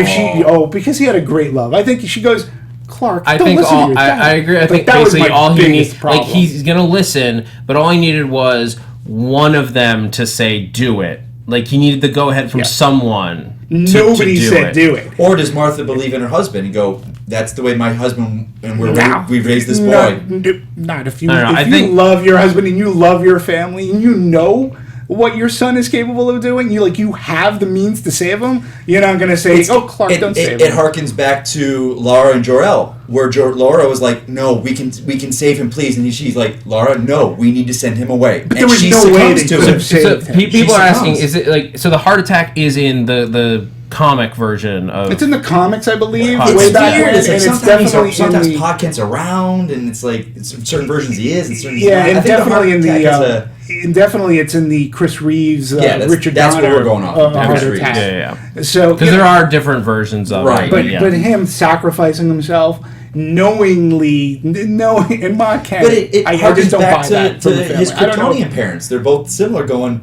because he had a great love. I think she goes, Clark, I agree. I think basically all he needs, like, he's gonna listen, but all he needed was one of them to say, do it. Like, he needed the go-ahead from someone. Nobody said do it. Or does Martha believe in her husband and go, that's the way my husband and we raised this boy. boy. Not if you love your husband and you love your family and you know what your son is capable of doing, you have the means to save him. You're not going to say, Clark, don't save him. It harkens back to Laura and Jor-El, where Laura was like, no, we can save him, please. And she's like, Laura, no, we need to send him away. But there was no way they could have saved him. People are asking, is it so the heart attack is in the comic version of... It's in the comics, I believe. It's way back weird. when, It's like and sometimes Podkent's around, and it's like certain versions he is, and certain he's not. I think definitely in the... And definitely, it's in the Chris Reeves, Richard that's Donner. What we're going off. Heart attack. Yeah. So because there are different versions of it. But him sacrificing himself knowingly, and Ma Kent, but it I just don't buy that to his Kryptonian parents. They're both similar, going,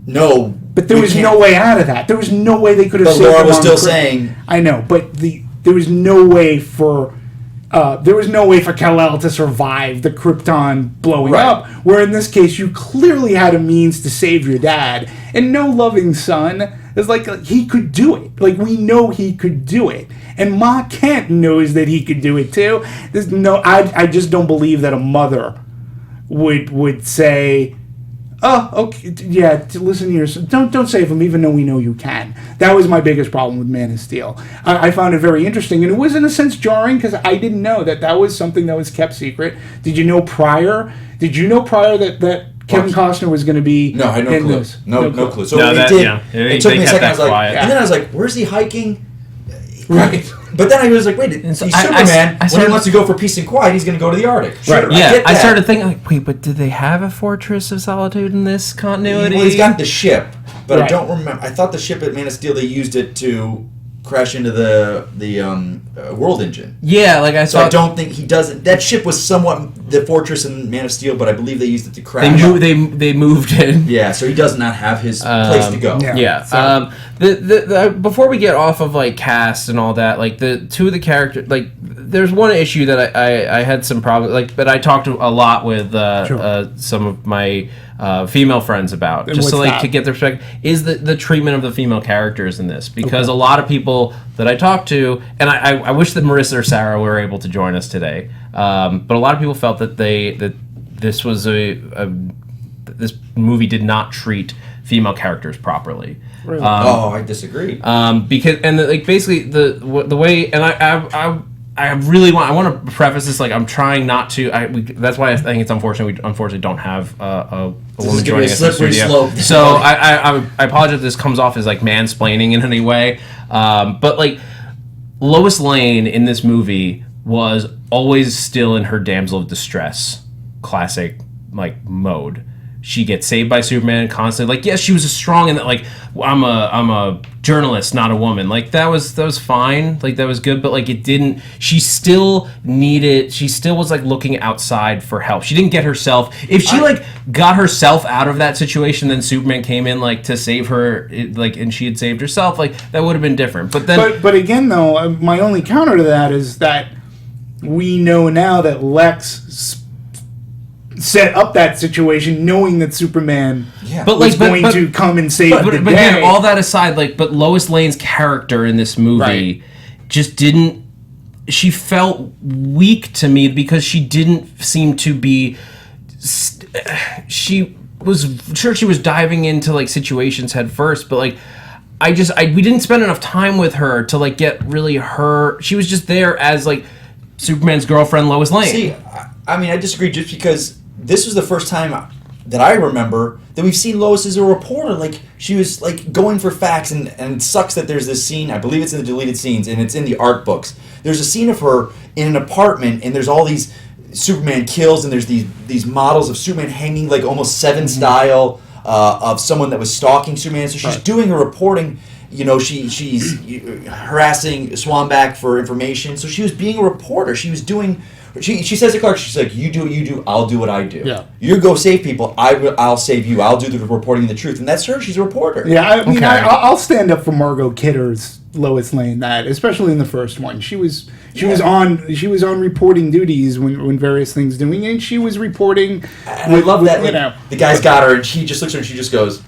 no. But there was no way out of that. There was no way they could have saved him. But Laura was still saying, I know, but there was no way for. There was no way for Kal-El to survive the Krypton blowing up, where in this case you clearly had a means to save your dad. And no loving son is like he could do it. Like, we know he could do it. And Ma Kent knows that he could do it too. There's no, I just don't believe that a mother would say, oh, okay, yeah, listen to your son. Don't save him, even though we know you can. That was my biggest problem with Man of Steel. I found it very interesting, and it was in a sense jarring because I didn't know that was something that was kept secret. Did you know prior? That Kevin Costner was going to be? No, I had no clue. This? No clue. So it took me a second. I was like, and then I was like, where's he hiking? Right. But then I was like, wait, he's Superman. When he wants to go for peace and quiet, he's going to go to the Arctic. Sure, right. I started thinking, like, wait, but did they have a Fortress of Solitude in this continuity? Well, he's got the ship, but I don't remember. I thought the ship at Man of Steel, they used it to crash into the world engine. Yeah, like I saw. So I don't think he doesn't. That ship was somewhat the Fortress in Man of Steel, but I believe they used it to crash. They moved it. Yeah, so he does not have his place to go. Yeah. So. The before we get off of like cast and all that, like the two of the characters, like there's one issue that I had some problems, like, but I talked a lot with some of my female friends about, just to get their perspective, is the treatment of the female characters in this, because a lot of people that I talked to, and I wish that Marissa or Sarah were able to join us today, but a lot of people felt that this was this movie did not treat female characters properly. Really? I disagree. Because basically the way, and I really want to preface this, like, I'm trying not to. That's why I think it's unfortunate we unfortunately don't have a woman joining us in the studio. So I apologize if this comes off as like mansplaining in any way. But like Lois Lane in this movie was always still in her damsel of distress classic like mode. She gets saved by Superman constantly. Like, yes, she was strong in that. Like, I'm a journalist, not a woman. Like, that was fine. Like, that was good. But like, it didn't. She still was like looking outside for help. She didn't get herself. If she got herself out of that situation, then Superman came in like to save her. And she had saved herself. Like, that would have been different. But then, but again, though, my only counter to that is that we know now that Lex set up that situation knowing that Superman was going to come and save the day. But again, all that aside, but Lois Lane's character in this movie just didn't... She felt weak to me because she didn't seem to be... She was... Sure, she was diving into, situations head first, but, we didn't spend enough time with her to, get really her... She was just there as, Superman's girlfriend, Lois Lane. See, I disagree just because... This was the first time that I remember that we've seen Lois as a reporter. She was going for facts, and it sucks that there's this scene. I believe it's in the deleted scenes, and it's in the art books. There's a scene of her in an apartment, and there's all these Superman kills, and there's these models of Superman hanging almost Seven style of someone that was stalking Superman. So she's doing her reporting. She's harassing Swanback for information. So she was being a reporter. She was doing. She says to Clark, she's like, you do what you do, I'll do what I do. Yeah. You go save people, I'll save you. I'll do the reporting the truth. And that's her. She's a reporter. Yeah, I'll stand up for Margot Kidder's Lois Lane, especially in the first one. She was on reporting duties when various things doing, and she was reporting. And I love that. The guy's got her, and she just looks at her and she just goes,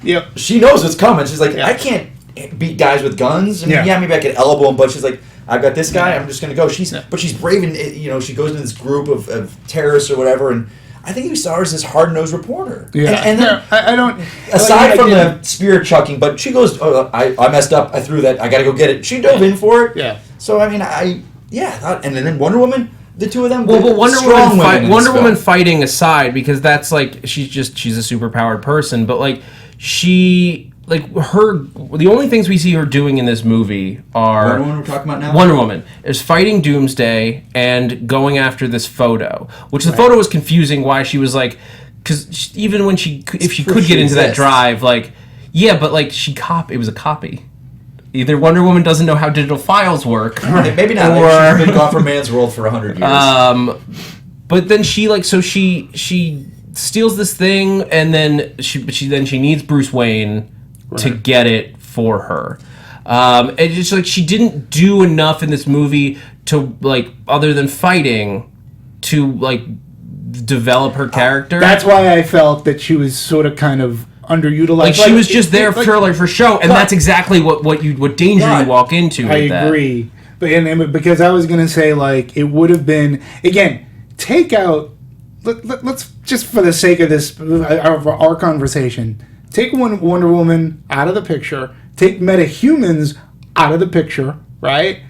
yep. She knows what's coming. She's like, I can't beat guys with guns. I mean, maybe I could elbow him, but she's like, I've got this guy. I'm just going to go. But she's brave, and she goes into this group of terrorists or whatever, and I think we saw her as this hard-nosed reporter. Yeah, and then, I don't. Aside from the spear chucking, but she goes, "Oh, I messed up. I threw that. I got to go get it." She dove in for it. Yeah. So I mean, and then Wonder Woman. The two of them. Well, but Wonder Woman film. fighting aside, because that's like she's a superpowered person, but like the only things we see her doing in this movie are Wonder Woman we're talking about now. Wonder Woman is fighting Doomsday and going after this photo, which the photo was confusing. Why she was like, because even when if she could get into that drive, like but like it was a copy. Either Wonder Woman doesn't know how digital files work, maybe not. Maybe she's been gone from man's world for 100 years. But then she steals this thing, and then she needs Bruce Wayne to get it for her. And just like she didn't do enough in this movie to like other than fighting to like develop her character. That's why I felt that she was sort of kind of underutilized. Like she was just there for show, and that's exactly what danger you walk into. I agree, but because I was gonna say like it would have been again take out. Let's just for the sake of this our conversation, take Wonder Woman out of the picture. Take metahumans out of the picture. Right?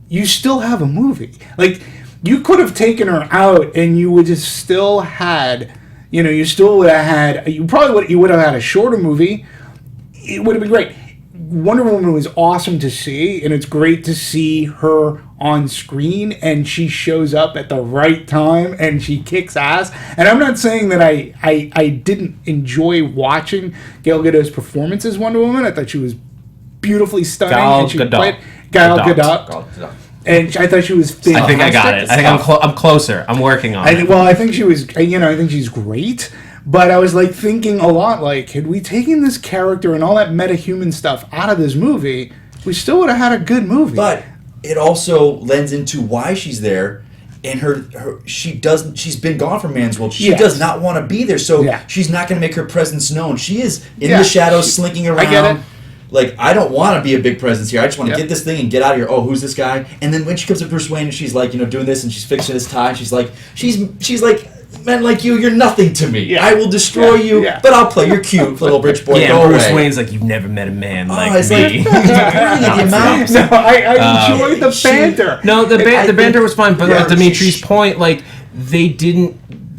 You still have a movie. Like you could have taken her out, and you would just still had. You still would have had. You would have had a shorter movie. It would have been great. Wonder Woman was awesome to see, and it's great to see her on screen, and she shows up at the right time, and she kicks ass. And I'm not saying that I didn't enjoy watching Gal Gadot's performance as Wonder Woman. I thought she was beautifully stunning. Gal Gadot. And I thought she was fantastic. I think I got it. I think I'm closer. I'm working on it. Well, I think she was, I think she's great. But I was like thinking a lot like, had we taken this character and all that metahuman stuff out of this movie, we still would have had a good movie. But it also lends into why she's there. And she's been gone from man's world. She does not want to be there. So she's not going to make her presence known. She is in the shadows, slinking around. I get it. Like, I don't want to be a big presence here. I just want to get this thing and get out of here. Oh, who's this guy? And then when she comes to Bruce Wayne and she's like, doing this and she's fixing his tie, and she's like, men like you're nothing to me. Yeah. I will destroy you, but I'll play. You're cute, little rich boy. Go Bruce away. Wayne's like, you've never met a man like I me. enjoyed the banter. No, the banter was fine, but Demetri's point, like,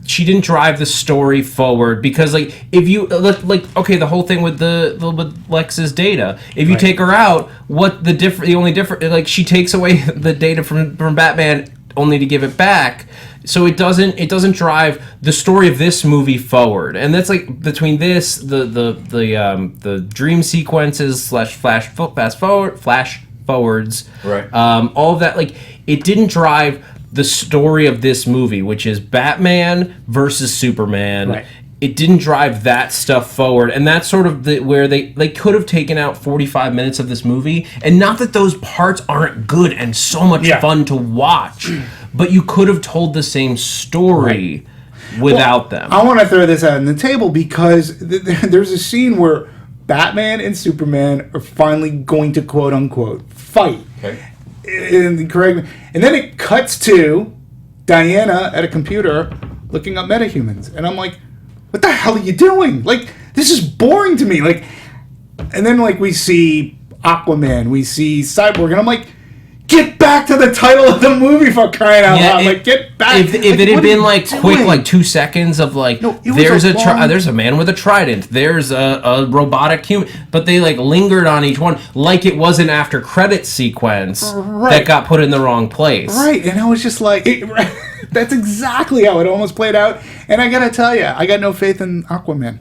she didn't drive the story forward because, like, if you the whole thing with with Lex's data, if you take her out, the only different, like, she takes away the data from Batman only to give it back, so it doesn't drive the story of this movie forward, and that's like between this the dream sequences / flash forwards, right? All of that, like, it didn't drive the story of this movie, which is Batman versus Superman. Right. It didn't drive that stuff forward, and that's sort of where they could have taken out 45 minutes of this movie, and not that those parts aren't good and so much fun to watch, but you could have told the same story without them. I want to throw this out on the table because there's a scene where Batman and Superman are finally going to quote unquote fight. Okay. And then it cuts to Diana at a computer looking up metahumans, and I'm like, what the hell are you doing? Like, this is boring to me. Like, and then like we see Aquaman, we see Cyborg, and I'm like, get back to the title of the movie, for crying out loud! Like, get back. If it had been like quick, like 2 seconds of like, there's a man with a trident, there's a robotic human, but they like lingered on each one like it was an after credit sequence that got put in the wrong place. Right, and I was just like, that's exactly how it almost played out. And I gotta tell you, I got no faith in Aquaman.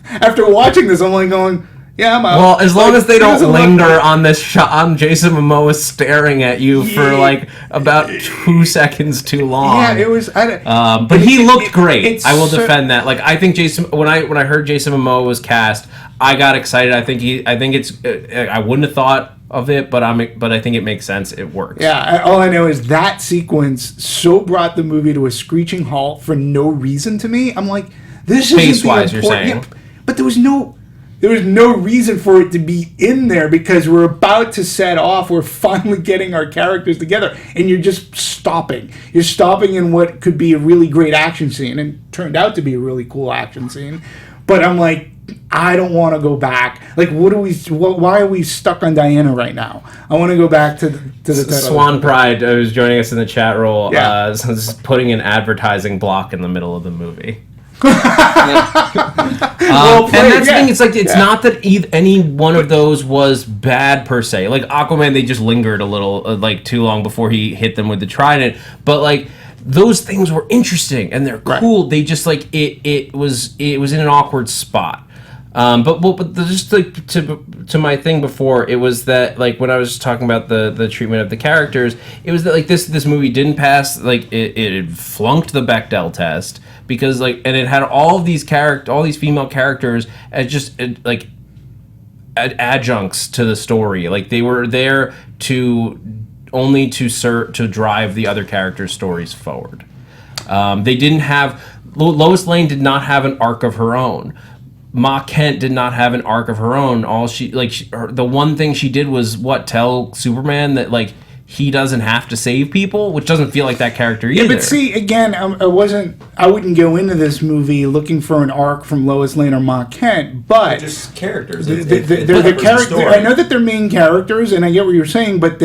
After watching this, I'm like going, yeah, I'm out. Well, as long as they don't linger on this shot, on Jason Momoa staring at you for like about 2 seconds too long. Yeah, it was. But he looked great. I will defend that. Like, I think Jason. When I heard Jason Momoa was cast, I got excited. I think it's. I wouldn't have thought of it, but I think it makes sense. It works. Yeah. All I know is that sequence so brought the movie to a screeching halt for no reason to me. I'm like, this is pace-wise, you're saying. Yeah, but there was no. there was no reason for it to be in there because we're about to set off. We're finally getting our characters together, and you're just stopping. You're stopping in what could be a really great action scene, and it turned out to be a really cool action scene. But I'm like, I don't want to go back. Like, why are we stuck on Diana right now? I want to go back to the title. Swan Pride, who's joining us in the chat roll, Yeah. is putting an advertising block in the middle of the movie. Well And played, that's the yeah. thing. It's like it's not that any one of those was bad per se. Like Aquaman, they just lingered a little, like too long before he hit them with the trident. But like those things were interesting and they're cool. They just like it was in an awkward spot. But just like to my thing before, it was that like when I was talking about the treatment of the characters, it was that like this movie didn't pass, like it flunked the Bechdel test because like, and it had all these female characters as just like adjuncts to the story. Like they were there to drive the other characters' stories forward. They didn't have Lois Lane did not have an arc of her own. Ma Kent did not have an arc of her own. The one thing she did was tell Superman that like he doesn't have to save people, which doesn't feel like that character either. Yeah, but see, again, I wouldn't go into this movie looking for an arc from Lois Lane or Ma Kent, but They're just characters. they're the characters. I know that they're main characters, and I get what you're saying, but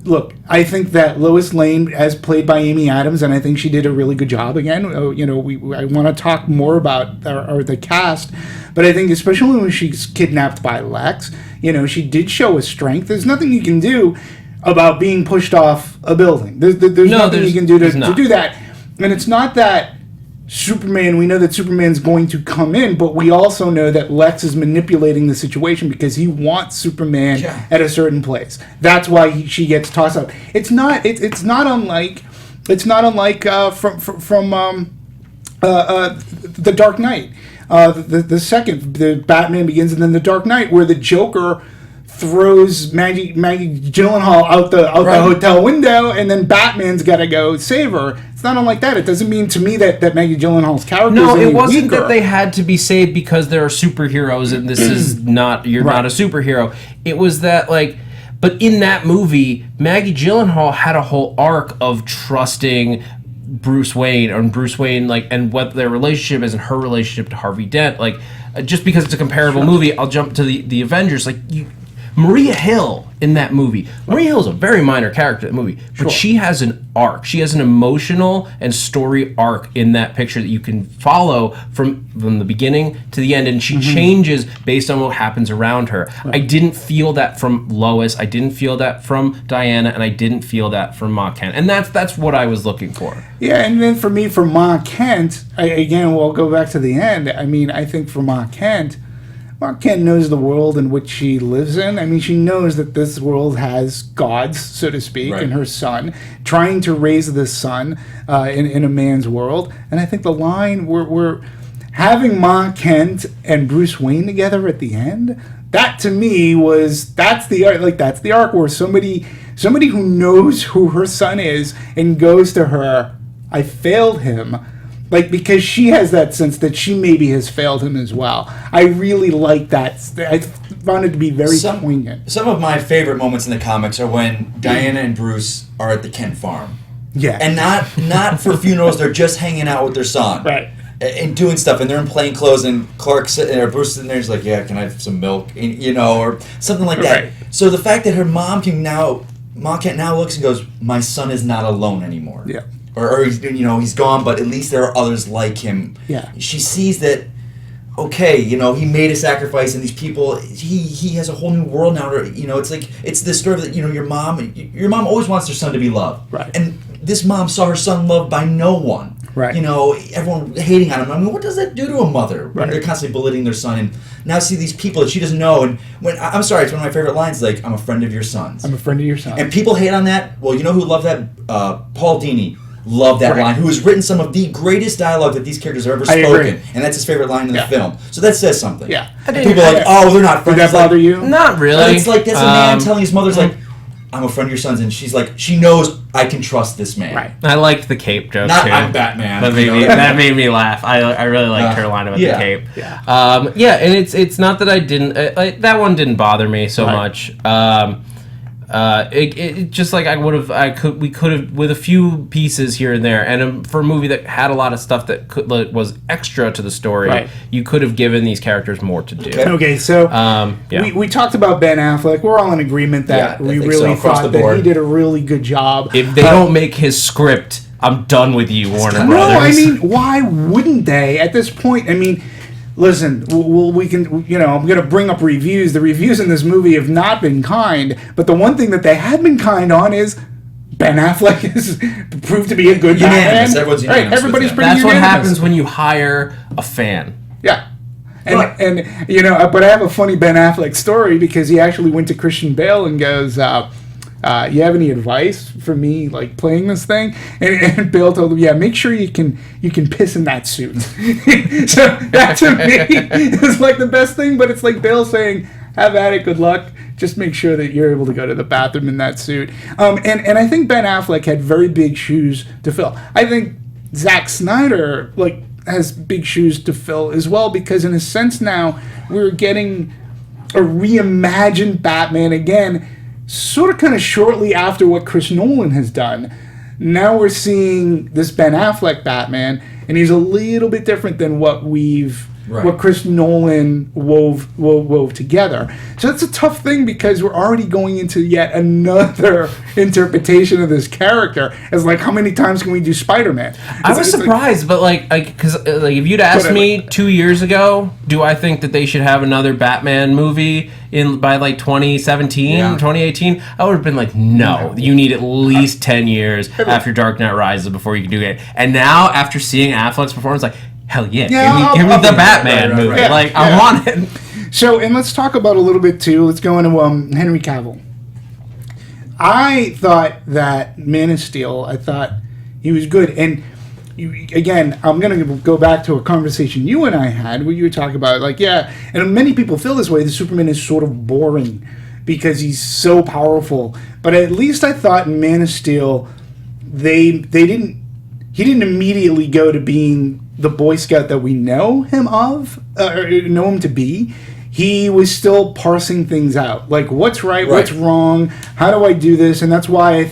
look, I think that Lois Lane, as played by Amy Adams, and I think she did a really good job again. I want to talk more about the cast, but I think especially when she's kidnapped by Lex, she did show a strength. There's nothing you can do about being pushed off a building. There's nothing you can do to do that. And it's not that Superman, we know that Superman's going to come in, but we also know that Lex is manipulating the situation because he wants Superman at a certain place. That's why she gets tossed out. It's not unlike from The Dark Knight. The Batman Begins and then The Dark Knight, where the Joker throws Maggie Gyllenhaal out the hotel window, and then Batman's got to go save her. It's not unlike that. It doesn't mean to me that Maggie Gyllenhaal's character is any it wasn't weaker. that they had to be saved because they're superheroes and this is not not a superhero. It was that like, but in that movie, Maggie Gyllenhaal had a whole arc of trusting Bruce Wayne like, and what their relationship is and her relationship to Harvey Dent. Like, just because it's a comparable movie, I'll jump to the Avengers. Like Maria Hill in that movie. Maria Hill is a very minor character in that movie, but she has an arc. She has an emotional and story arc in that picture that you can follow from the beginning to the end, and she changes based on what happens around her. Right. I didn't feel that from Lois. I didn't feel that from Diana, and I didn't feel that from Ma Kent. And that's what I was looking for. Yeah, and then for me, for Ma Kent, we'll go back to the end. I mean, I think for Ma Kent knows the world in which she lives in. I mean, she knows that this world has gods, so to speak, and her son, trying to raise this son in a man's world. And I think the line, we're having Ma Kent and Bruce Wayne together at the end, that to me that's the arc where somebody who knows who her son is and goes to her, I failed him. Like, because she has that sense that she maybe has failed him as well. I really like that. I found it to be very poignant. Some of my favorite moments in the comics are when Diana and Bruce are at the Kent farm. Yeah. And not for funerals, they're just hanging out with their son. Right. And doing stuff, and they're in plain clothes, and Clark's sitting there, Bruce sitting there, he's like, yeah, can I have some milk? And, or something like that. Right. So the fact that her Ma Kent now looks and goes, my son is not alone anymore. Yeah. Or he's he's gone, but at least there are others like him. Yeah. She sees that, okay, he made a sacrifice, and these people, he has a whole new world now. It's like, it's this story that, your mom always wants their son to be loved. Right. And this mom saw her son loved by no one. Right. Everyone hating on him. I mean, what does that do to a mother when they're constantly belittling their son, and now see these people that she doesn't know? And I'm sorry, it's one of my favorite lines, like, I'm a friend of your son's. I'm a friend of your son. And people hate on that. Well, who loved that? Paul Dini. Loved that line, who has written some of the greatest dialogue that these characters have ever spoken, and that's his favorite line in the film. So that says something. Yeah. And people are like, oh, they're not friends. Did that bother you? Not really. It's like, that's a man telling his mother's like, I'm a friend of your son's, and she's like, she knows I can trust this man. Right. I liked the cape joke Not too. I'm Batman. That made me laugh. I really liked her line about the cape. Yeah. And it's not that I didn't that one didn't bother me so much. It just like we could have with a few pieces here and there, and for a movie that had a lot of stuff that was extra to the story, you could have given these characters more to do. Okay, so we talked about Ben Affleck. We're all in agreement that we really thought that he did a really good job. If they don't make his script, I'm done with you, Warner Brothers. No, I mean, why wouldn't they at this point? I mean, listen, we can, I'm going to bring up reviews. The reviews in this movie have not been kind, but the one thing that they have been kind on is Ben Affleck is proved to be a good unanimous. Batman. Everyone's unanimous. Right, everybody's pretty That's unanimous. what happens when you hire a fan. Yeah. And but I have a funny Ben Affleck story because he actually went to Christian Bale and goes, you have any advice for me, like playing this thing? And Bale told him, yeah, make sure you can piss in that suit. So that to me is like the best thing, but it's like Bale saying, have at it, good luck. Just make sure that you're able to go to the bathroom in that suit. And I think Ben Affleck had very big shoes to fill. I think Zack Sneider has big shoes to fill as well, because in a sense now we're getting a reimagined Batman again, sort of kind of shortly after what Chris Nolan has done. Now we're seeing this Ben Affleck Batman, and he's a little bit different than what Chris Nolan wove together. So it's a tough thing because we're already going into yet another interpretation of this character. As like, how many times can we do Spider-Man? I was surprised, but because if you'd asked me 2 years ago, do I think that they should have another Batman movie by 2017, 2018? I would have been like, no, you need at least 10 years after Dark Knight Rises before you can do it. And now, after seeing Affleck's performance, hell yeah, give me the Batman movie. Right. I want it. So, and let's talk about a little bit too. Let's go into Henry Cavill. I thought that Man of Steel, I thought he was good. And again, I'm going to go back to a conversation you and I had where you were talking about, and many people feel this way, the Superman is sort of boring because he's so powerful. But at least I thought in Man of Steel, he didn't immediately go to being the Boy Scout that we know him to be. He was still parsing things out, like what's right, what's wrong, how do I do this, and that's why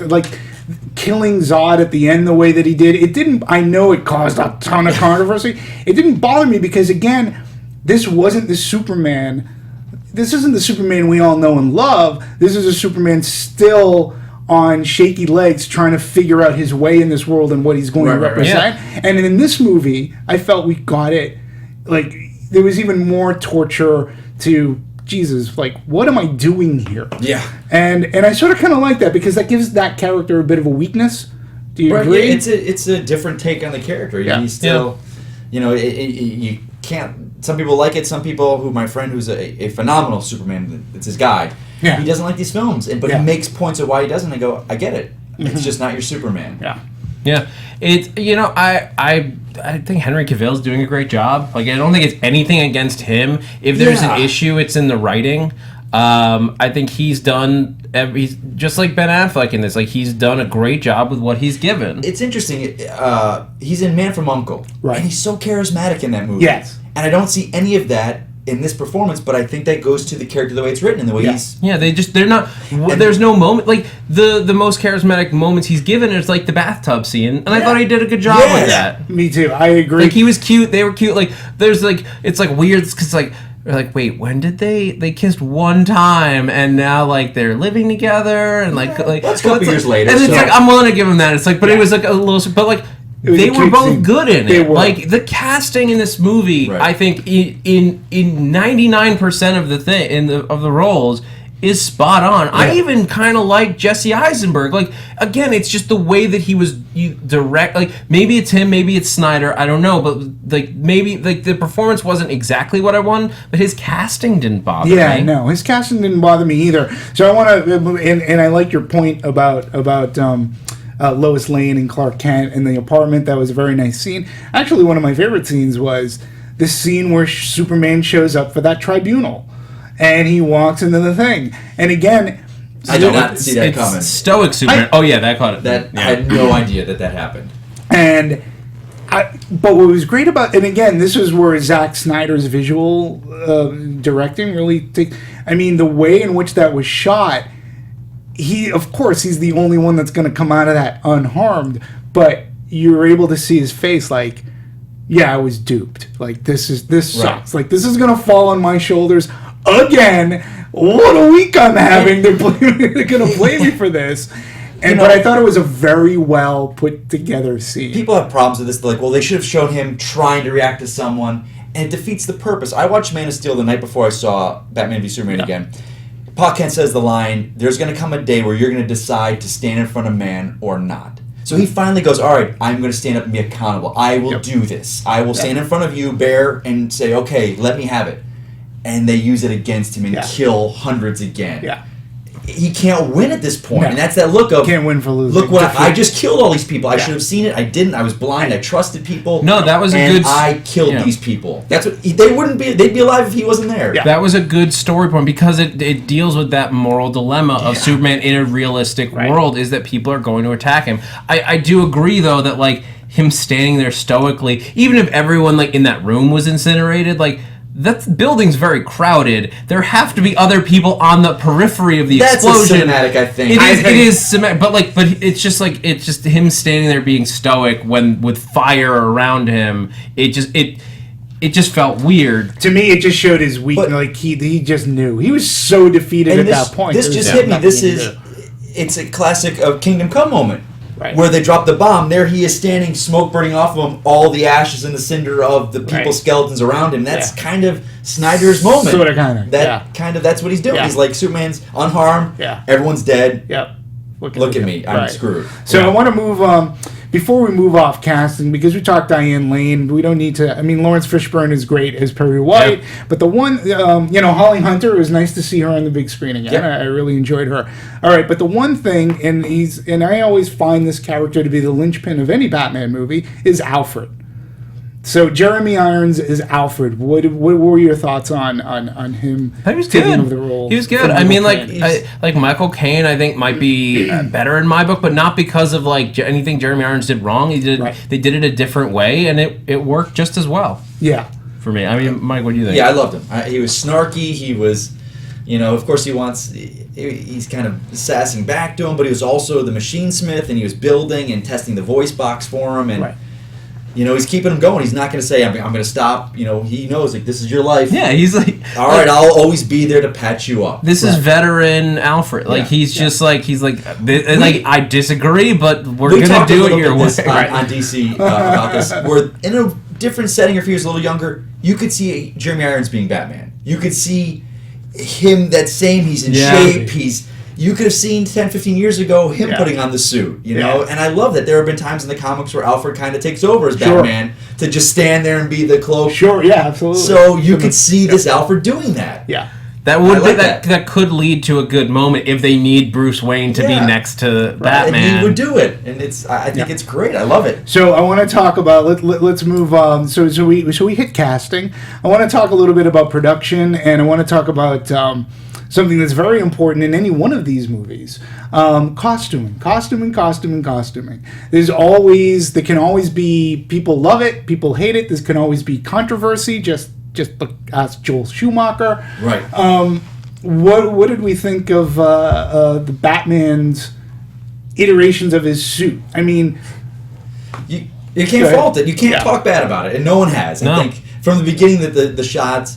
killing Zod at the end the way that he did. It didn't. I know it caused a ton of controversy. It didn't bother me because again, this wasn't the Superman. This isn't the Superman we all know and love. This is a Superman still on shaky legs trying to figure out his way in this world and what he's going to represent. And in this movie, I felt we got it. There was even more torture to Jesus. What am I doing here? Yeah. And I sort of kind of like that because that gives that character a bit of a weakness. Do you agree? Yeah, it's a different take on the character. Yeah. He's still, you can't. Some people like it. Some people my friend who's a phenomenal Superman, it's his guy. Yeah. He doesn't like these films, but he makes points of why he doesn't. I go, I get it. Mm-hmm. It's just not your Superman. Yeah. Yeah. I think Henry Cavill's doing a great job. I don't think it's anything against him. If there's an issue, it's in the writing. I think he's just like Ben Affleck in this. He's done a great job with what he's given. It's interesting. He's in Man from U.N.C.L.E. Right. And he's so charismatic in that movie. Yes. And I don't see any of that in this performance, but I think that goes to the character the way it's written and the way he's... Yeah, they're not... there's no moment... the most charismatic moments he's given is the bathtub scene, and I thought he did a good job with that. Me too, I agree. He was cute, they were cute, there's it's weird, because we're wait, when did they kissed one time, and now they're living together, and that's a couple years later. And it's I'm willing to give him that, it was a little... But they were both good in it. The casting in this movie, I think, in 99% of the roles is spot on. Yeah. I even kind of like Jesse Eisenberg. Again, it's just the way that he was direct. Maybe it's him, maybe it's Sneider. I don't know, but maybe the performance wasn't exactly what I wanted, but his casting didn't bother me. Yeah, no, his casting didn't bother me either. So I want to, and I like your point about Lois Lane and Clark Kent in the apartment. That was a very nice scene. Actually, one of my favorite scenes was the scene where Superman shows up for that tribunal and he walks into the thing. And again, I did not see that coming. Stoic Superman. That caught it. I had no idea that happened. And but what was great about, and again, this is where Zack Snyder's visual directing really the way in which that was shot, of course, he's the only one that's going to come out of that unharmed, but you were able to see his face like, yeah, I was duped. Like, this sucks. Like, this is going to fall on my shoulders again. What a week I'm having. They're going to blame me for this. But I thought it was a very well put together scene. People have problems with this. They're like, well, they should have shown him trying to react to someone, and it defeats the purpose. I watched Man of Steel the night before I saw Batman v Superman again. Pa Kent says the line, there's going to come a day where you're going to decide to stand in front of man or not. So he finally goes, all right, I'm going to stand up and be accountable. I will do this. I will stand in front of you, Bear, and say, okay, let me have it. And they use it against him and kill hundreds again. Yeah. He can't win at this point. And that's that look of... Can't win for losing. Look, I just killed all these people. I should have seen it. I didn't. I was blind. I trusted people. No, that was a good... I killed these people. That's what... They wouldn't be... They'd be alive if he wasn't there. Yeah. That was a good story point because it deals with that moral dilemma of Superman in a realistic world, is that people are going to attack him. I do agree, though, that, like, him standing there stoically, even if everyone, like, in that room was incinerated, like... That building's very crowded. There have to be other people on the periphery of the explosion. That's cinematic, I think. It is cinematic, but it's just him standing there being stoic when with fire around him. It just felt weird. To me, it just showed his weakness. Like he just knew he was so defeated at that point. This just hit me. It's a classic of Kingdom Come moment. Right. Where they drop the bomb, there he is standing, smoke burning off of him, all the ashes and the cinder of the people's skeletons around him. That's kind of Snyder's moment. Sort of, kind of. That's what he's doing. He's like, Superman's unharmed, everyone's dead. Yep. Look at me, I'm screwed. So I want to move before we move off casting, because we talked Diane Lane, we don't need to. I mean, Lawrence Fishburne is great as Perry White, but the one, Holly Hunter, it was nice to see her on the big screen again. Yep. I really enjoyed her. All right, but the one thing, and I always find this character to be the linchpin of any Batman movie, is Alfred. So Jeremy Irons is Alfred. What were your thoughts on him taking over the role? He was good. I mean, like Michael Caine, I think might be better in my book, but not because of like anything Jeremy Irons did wrong. They did it a different way, and it worked just as well. Yeah, for me. I mean, Mike, what do you think? Yeah, I loved him. He was snarky. He was, of course, he's kind of sassing back to him, but he was also the machine smith, and he was building and testing the voice box for him, and. He's keeping him going. He's not going to say, I'm going to stop. He knows, like, this is your life. Yeah, he's like... All right, I'll always be there to patch you up. This is veteran Alfred. Like, he's just like... He's like, I disagree, but we're going to do it your way. On DC about this. Where in a different setting, if he was a little younger, you could see Jeremy Irons being Batman. You could see him he's in shape, you could have seen 10, 15 years ago him putting on the suit, know? And I love that there have been times in the comics where Alfred kind of takes over as Batman to just stand there and be the cloak. Sure, yeah, absolutely. So you could see this Alfred doing that. Yeah. That could lead to a good moment if they need Bruce Wayne to be next to Batman. And he would do it, and I think it's great. I love it. So I want to talk about let's move on. So we hit casting. I want to talk a little bit about production, and I want to talk about something that's very important in any one of these movies. Costuming. There can always be, people love it, people hate it. There can always be controversy, just ask Joel Schumacher. Right. What did we think of the Batman's iterations of his suit? I mean... You can't fault it. You can't talk bad about it, and no one has. No. I think from the beginning that the shots...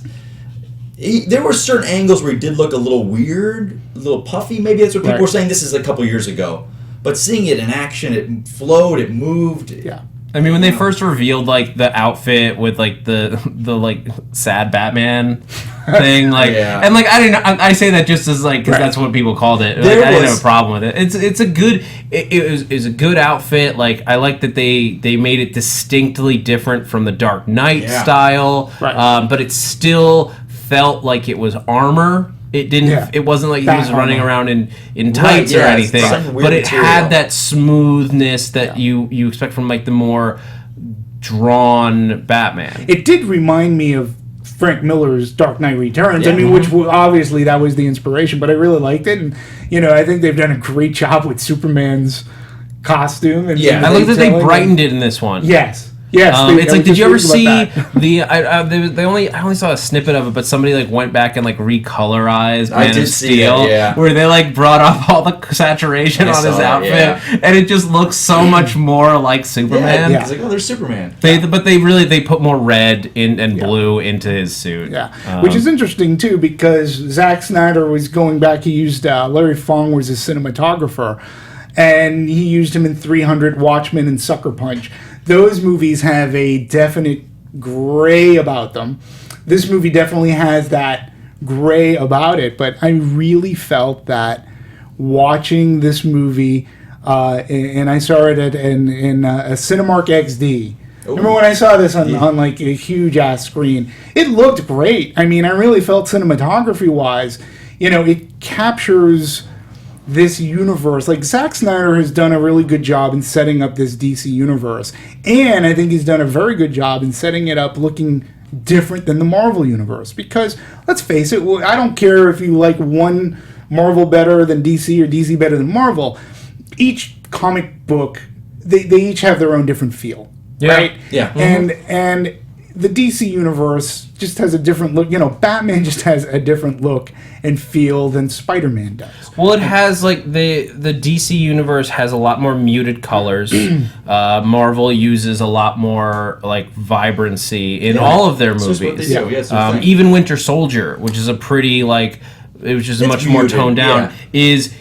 there were certain angles where he did look a little weird, a little puffy. Maybe that's what people were saying. This is a couple years ago. But seeing it in action, it flowed, it moved. Yeah. I mean, when they first revealed like the outfit with like the like sad Batman thing, like and like I say that just as like because that's what people called it. Like, I didn't have a problem with it. It's a good it was a good outfit. Like I like that they made it distinctly different from the Dark Knight style, but it still felt like it was armor. It didn't. Yeah. It wasn't like he was running around in tights or anything. But it had that smoothness that you expect from like the more drawn Batman. It did remind me of Frank Miller's Dark Knight Returns. Yeah. I mean, which obviously that was the inspiration, but I really liked it. And, I think they've done a great job with Superman's costume. And I like that they brightened it in this one. Yes. It's like, did you ever see I only saw a snippet of it, but somebody like went back and like recolorized Man of Steel, where they like brought up all the saturation on his outfit, and it just looks so much more like Superman. It's like, there's Superman. But they put more red and blue into his suit. Which is interesting too, because Zack Snyder was going back. He used Larry Fong was his cinematographer, and he used him in 300, Watchmen, and Sucker Punch. Those movies have a definite gray about them. This movie definitely has that gray about it, but I really felt that watching this movie, and I saw it in a Cinemark XD. Remember when I saw this on like a huge ass screen? It looked great. I mean, I really felt cinematography-wise, it captures this universe. Like, Zack Snyder has done a really good job in setting up this DC universe, and I think he's done a very good job in setting it up looking different than the Marvel universe, because let's face it, I don't care if you like one Marvel better than DC or DC better than Marvel. Each comic book, they each have their own different feel, right? And the DC universe just has a different look. Batman just has a different look and feel than Spider-Man does. Well, it has like the DC universe has a lot more muted colors. Marvel uses a lot more like vibrancy in all of their movies. Even Winter Soldier, which is a pretty it's much more toned down, is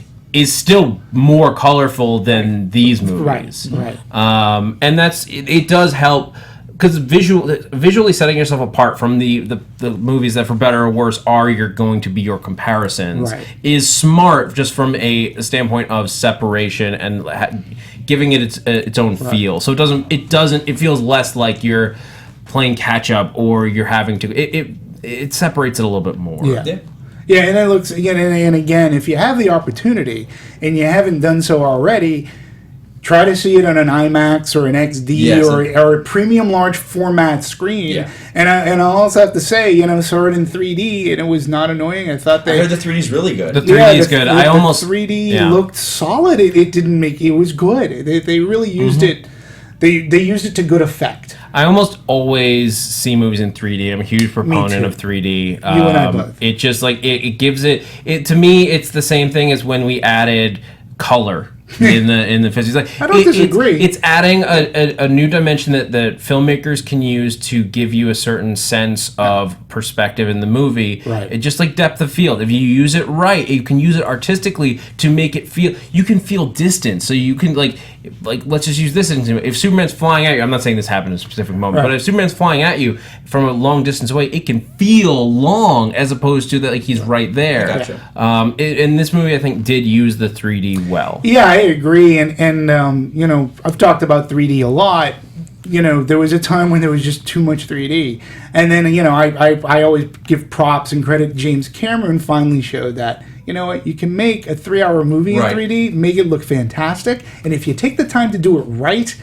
still more colorful than these movies. Right. And it does help. Because visually setting yourself apart from the movies that, for better or worse, are going to be your comparisons, is smart just from a standpoint of separation and giving it its own feel. So it feels less like you're playing catch up or you're having to. It separates it a little bit more. Yeah, and it looks again and again. If you have the opportunity and you haven't done so already, try to see it on an IMAX or an XD or a premium large format screen. And I also have to say, saw it in 3D and it was not annoying. I thought I heard the 3D is really good. The 3D is good. The 3D looked solid. It was good. They really used it. They used it to good effect. I almost always see movies in 3D. I'm a huge proponent of 3D. You and I both. It just it gives it to me. It's the same thing as when we added color in the physics. I don't disagree. It's adding a new dimension that filmmakers can use to give you a certain sense of perspective in the movie. It just like depth of field. If you use it right, you can use it artistically to make it feel. You can feel distance. So you can like let's just use this example. If Superman's flying at you, I'm not saying this happened in a specific moment, but if Superman's flying at you from a long distance away, it can feel long as opposed to that he's right there. Gotcha. In this movie, I think did use the 3D well. Yeah, I agree, and I've talked about 3D a lot. There was a time when there was just too much 3D, and then I always give props and credit. James Cameron finally showed that you can make a 3-hour movie in 3D, make it look fantastic, and if you take the time to do it right,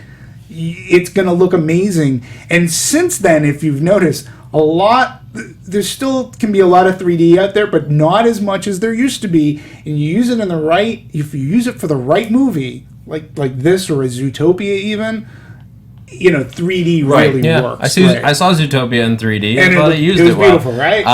it's going to look amazing. And since then, if you've noticed, there still can be a lot of 3D out there, but not as much as there used to be. And you use it if you use it for the right movie, like this or a Zootopia even, 3D really works. I saw Zootopia in 3D and I used it well. Beautiful, right?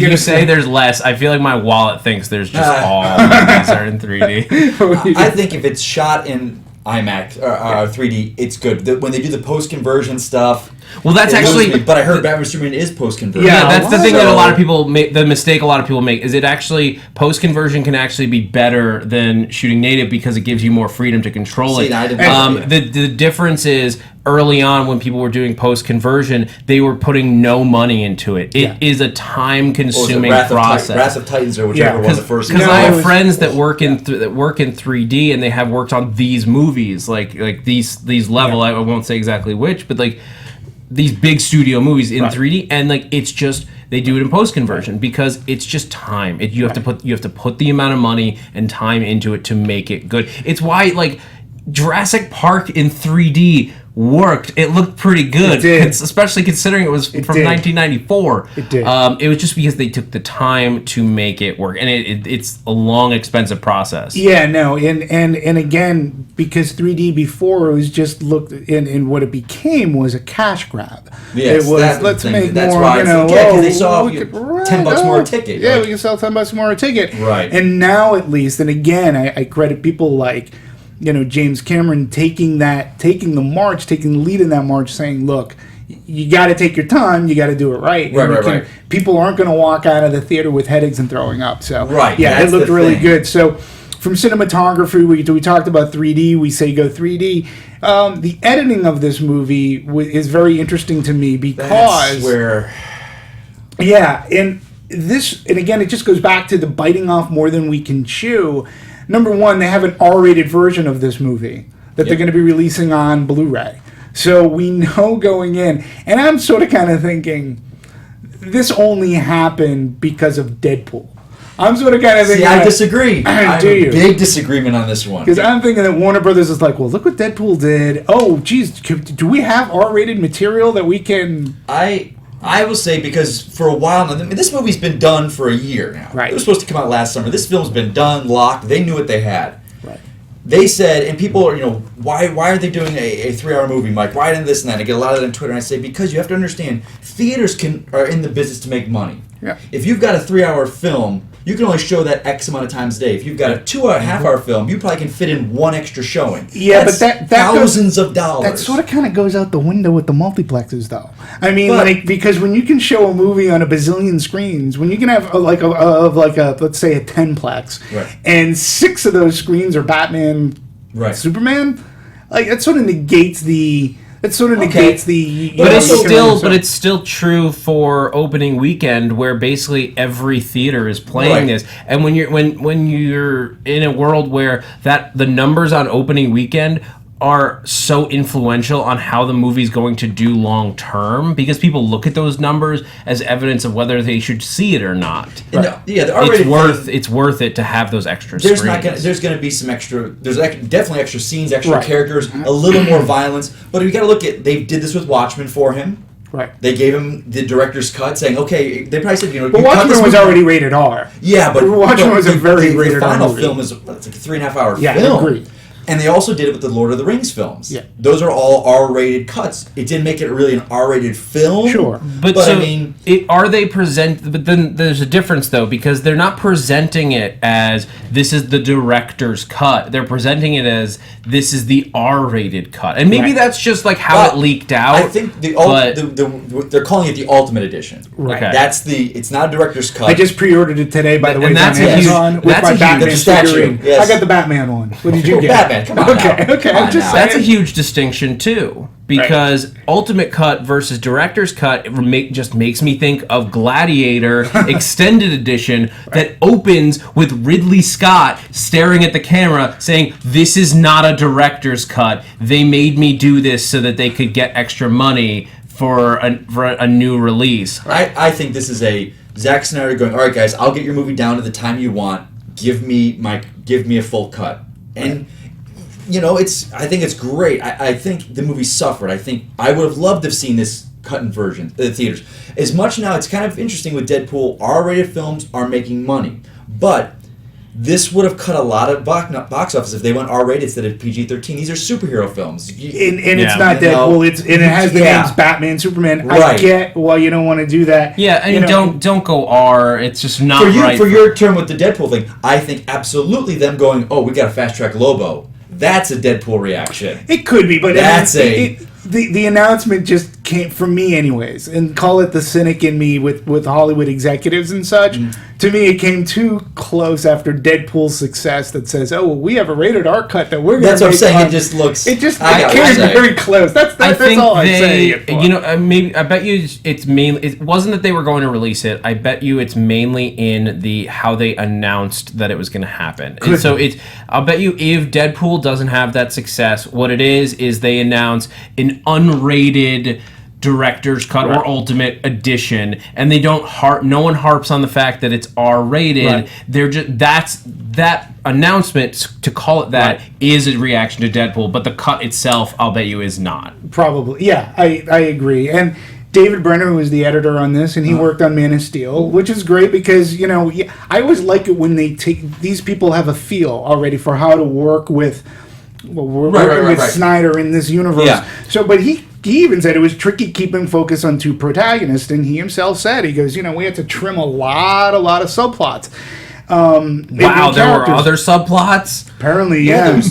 You say there's less. I feel like my wallet thinks there's just all movies are in 3D. I think if it's shot in IMAX or 3D, it's good. When they do the post-conversion stuff. Well, that's actually. But I heard Batman Superman is post-conversion. Yeah, that's the thing that a lot of people make. The mistake a lot of people make is it actually post-conversion can actually be better than shooting native because it gives you more freedom to control it. The difference is early on when people were doing post-conversion, they were putting no money into it. It is a time-consuming process. Wrath of Titans or whichever was the first. Because I have friends that work in 3D and they have worked on these movies, like these level. I won't say exactly which, but like these big studio movies in 3D, and like it's just they do it in post conversion because it's just time. You have to put the amount of money and time into it to make it good. It's why like Jurassic Park in 3D worked. It looked pretty good, It did. especially considering it was from 1994. It did. It was just because they took the time to make it work, and it's a long, expensive process. Yeah, no, and again, because 3D before it was just looked, and what it became was a cash grab. Yes, it was that's let's the thing. make That's more. why You it's know, like, yeah, 'cause they oh, saw we could run $10 more a ticket. Yeah, Like, we can sell $10 more a ticket. Right. And now at least, and again, I credit people like, James Cameron taking the march, taking the lead in that march, saying, look, you got to take your time, you got to do it right. Right. People aren't going to walk out of the theater with headaches and throwing up. So Right, yeah, it that's looked the really thing. good. So from cinematography, we talked about 3D. We say go 3D. The editing of this movie is very interesting to me because That's where... yeah, and again, it just goes back to the biting off more than we can chew. Number one, they have an R-rated version of this movie that they're going to be releasing on Blu-ray. So we know going in, and I'm sort of kind of thinking, this only happened because of Deadpool. I'm sort of kind of thinking... See, I disagree. I have a you? big disagreement on this one. Because I'm thinking that Warner Brothers is like, well, look what Deadpool did. Oh, geez, do we have R-rated material that we can... I will say, because for a while now, this movie's been done for a year now. Right. It was supposed to come out last summer. This film's been done, locked. They knew what they had. Right. They said, and people are, why are they doing a 3-hour movie, Mike? Why didn't this and that? I get a lot of that on Twitter, and I say, because you have to understand, theaters are in the business to make money. Yeah. If you've got a 3-hour film, you can only show that X amount of times a day. If you've got a 2-hour, half-hour film, you probably can fit in one extra showing. Yeah, That's but that thousands of dollars. That sort of kind of goes out the window with the multiplexes, though. I mean, But- because when you can show a movie on a bazillion screens, when you can have let's say a 10-plex, Right. and 6 of those screens are Batman, Right. Superman, like that sort of negates the. It sort of Okay. negates the. But you it's still true for opening weekend, where basically every theater is playing Right. this. And when you're in a world where the numbers on opening weekend are so influential on how the movie's going to do long term, because people look at those numbers as evidence of whether they should see it or not. And yeah, the R-rated It's worth it to have those extra There's screens. there's going to be some extra. There's definitely extra scenes, extra Right. characters, a little more violence. But we got to look at. They did this with Watchmen for him. Right. They gave him the director's cut, saying, "Okay." They probably said, But you cut this Watchmen was movie- already rated R. Yeah, but Watchmen was a very the rated R final movie. film is it's like a 3.5-hour Yeah, I film. agree. And they also did it with the Lord of the Rings films. Yeah. Those are all R-rated cuts. It didn't make it really an R-rated film. Sure. But I mean, are they But then there's a difference though, because they're not presenting it as this is the director's cut. They're presenting it as this is the R-rated cut, and maybe Right. that's just like how it leaked out. I think they're calling it the Ultimate Edition. Right. Okay. It's not a director's cut. I just pre-ordered it today, by the way, And on that's a huge- Amazon with that's my a huge- Batman the statue, figurine. yes. I got the Batman one. What did you get? Batman, come on Okay, now. okay. Come I'm on just now. saying. That's a huge distinction too, because ultimate cut versus director's cut just makes me think of Gladiator extended edition that opens with Ridley Scott staring at the camera saying, "This is not a director's cut. They made me do this so that they could get extra money for a new release." I think this is a Zack Snyder going, all right, guys, I'll get your movie down to the time you want. Give me a full cut. And, I think it's great. I think the movie suffered. I think I would have loved to have seen this cut in version the theaters. As much now, it's kind of interesting with Deadpool, R-rated films are making money. But this would have cut a lot of box office if they went R-rated instead of PG-13. These are superhero films. And it's Yeah. not You know, Deadpool. It has the yeah. names Batman, Superman. I Right. get why you don't want to do that. Yeah, and don't go R. It's just not right. For your term with the Deadpool thing, I think absolutely them going, oh, we got to fast-track Lobo. That's a Deadpool reaction. It could be, but That's the announcement just came from me, anyways. And call it the cynic in me with Hollywood executives and such. To me, it came too close after Deadpool's success that says, "Oh, well, we have a rated R cut that we're." That's what I'm make saying. on." It just looks. It just I it got what came you're saying. very close. That's I think all I'm they, saying. It for. Maybe I bet you it's mainly. It wasn't that they were going to release it. I bet you it's mainly in the how they announced that it was going to happen. And so I'll bet you if Deadpool doesn't have that success, what it is they announce an unrated director's cut or ultimate edition, and they don't no one harps on the fact that it's R-rated. Right. They're just that announcement to call it that is a reaction to Deadpool, but the cut itself, I'll bet you, is not. Probably, yeah, I agree. And David Brenner was the editor on this, and he worked on Man of Steel, which is great because, you know, I always like it when they these people have a feel already for how to work with Sneider in this universe. Yeah. So, but he even said it was tricky keeping focus on two protagonists, and he himself said, he goes, you know, we had to trim a lot of subplots. Wow, there were other subplots? Apparently, Yeah,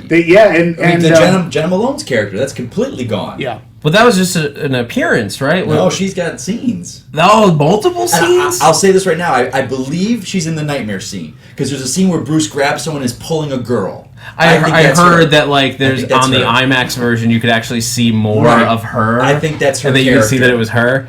yeah. And Jenna Malone's character, that's completely gone. Yeah. But that was just an appearance, right? No, she's got scenes. Oh, multiple scenes? I'll say this right now. I believe she's in the nightmare scene. Because there's a scene where Bruce grabs someone and is pulling a girl. I heard that, like, there's on the IMAX version, you could actually see more of her. I think that's her and then character. you can see that it was her,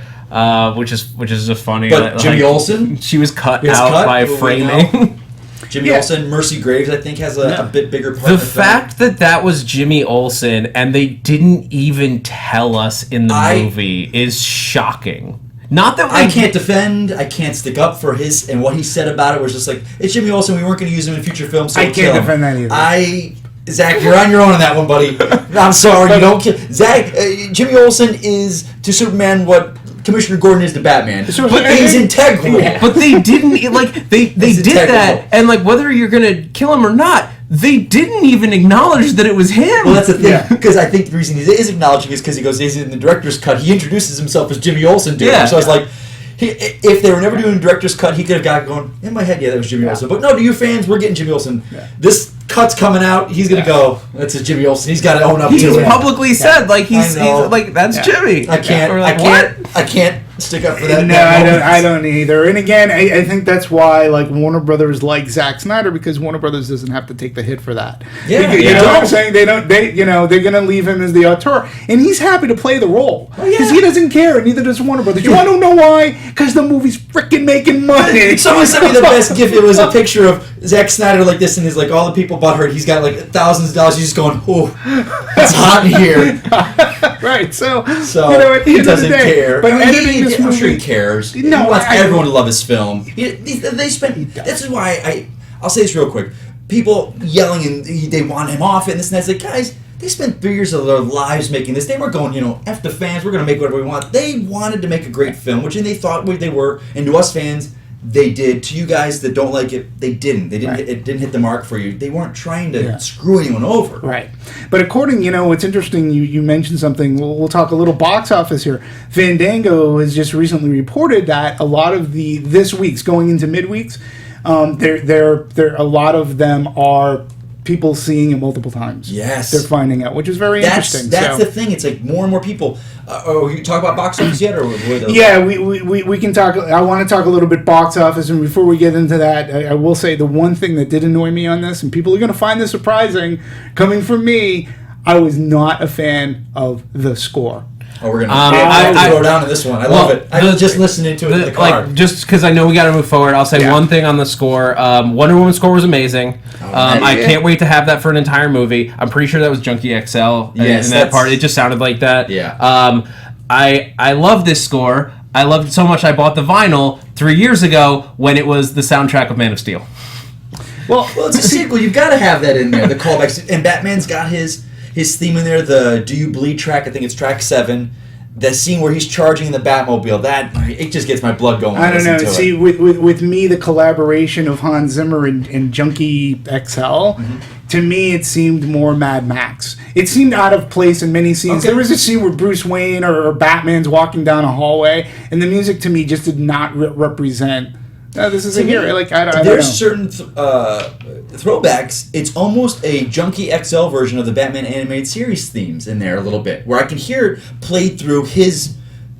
which is just funny. But Jimmy Olsen? She was cut out by framing. Jimmy Olsen, Mercy Graves, I think, has a bit bigger part. The fact that was Jimmy Olsen and they didn't even tell us in the movie is shocking. Not that I can't defend, I can't stick up for his, and what he said about it was just like, it's Jimmy Olsen, we weren't going to use him in future films, so I can't defend that either. Zach, you're on your own on that one, buddy. I'm sorry, you don't kill. Zach, Jimmy Olsen is to Superman what Commissioner Gordon is to Batman. But he's integral. But they didn't, like, they did that, and, like, whether you're going to kill him or not, they didn't even acknowledge that it was him. Well, that's the thing, because I think the reason he is acknowledging is because he goes, he's in the director's cut, he introduces himself as Jimmy Olsen doing it. So I was like, if they were never doing a director's cut, he could have got going, in my head, that was Jimmy Olsen. But no, to you fans, we're getting Jimmy Olsen. Yeah. This cut's coming out, he's going to go, that's a Jimmy Olsen. He's got to own up to it. He's publicly said, like, he's like, that's Jimmy. I can't stick up for that. No, I don't either. And again, I think that's why, like, Warner Brothers like Zack Snyder, because Warner Brothers doesn't have to take the hit for that. Yeah, you know what I'm saying? They're gonna leave him as the auteur, and he's happy to play the role because he doesn't care, and neither does Warner Brothers. You want to know why? Because the movie's freaking making money. Someone sent me the best gift. It was a picture of Zack Snyder like this, and he's like, all the people butthurt. He's got like thousands of dollars. He's just going, oh, it's hot in here. Right. So at the end of the day, care. But editing this movie, I'm sure he cares. No, he wants everyone to love his film. They spent. This is why I'll say this real quick. People yelling and they want him off and this and that. It's like, guys, they spent 3 years of their lives making this. They were going, F the fans. We're going to make whatever we want. They wanted to make a great film, which they thought they were, and to us fans, they did. To you guys that don't like it, they didn't. It didn't hit the mark for you. They weren't trying to screw anyone over. Right. But according, it's interesting, you mentioned something. We'll talk a little box office here. Fandango has just recently reported that a lot of this week's going into midweeks, a lot of them are people seeing it multiple times. Yes. They're finding out, which is very interesting. That's the thing. It's like more and more people. You talk about box office yet? Yeah, we can talk. I want to talk a little bit box office, and before we get into that, I will say the one thing that did annoy me on this, and people are going to find this surprising, coming from me, I was not a fan of the score. Oh, we're gonna throw down to this one. I love it. I was just listening to it in the car. Like, just because I know we got to move forward, I'll say one thing on the score. Wonder Woman's score was amazing. I can't wait to have that for an entire movie. I'm pretty sure that was Junkie XL in that part. It just sounded like that. Yeah. I love this score. I loved it so much I bought the vinyl 3 years ago when it was the soundtrack of Man of Steel. Well, it's a sequel. You've got to have that in there. The callbacks, and Batman's got his theme in there, the Do You Bleed track, I think it's track 7. The scene where he's charging in the Batmobile, it just gets my blood going. I don't know. See, with me, the collaboration of Hans Zimmer and Junkie XL, to me, it seemed more Mad Max. It seemed out of place in many scenes. Okay. There was a scene where Bruce Wayne or Batman's walking down a hallway, and the music to me just did not represent. This is a hero. Like I don't There's know. certain throwbacks. It's almost a Junkie XL version of the Batman animated series themes in there a little bit, where I can hear it played through his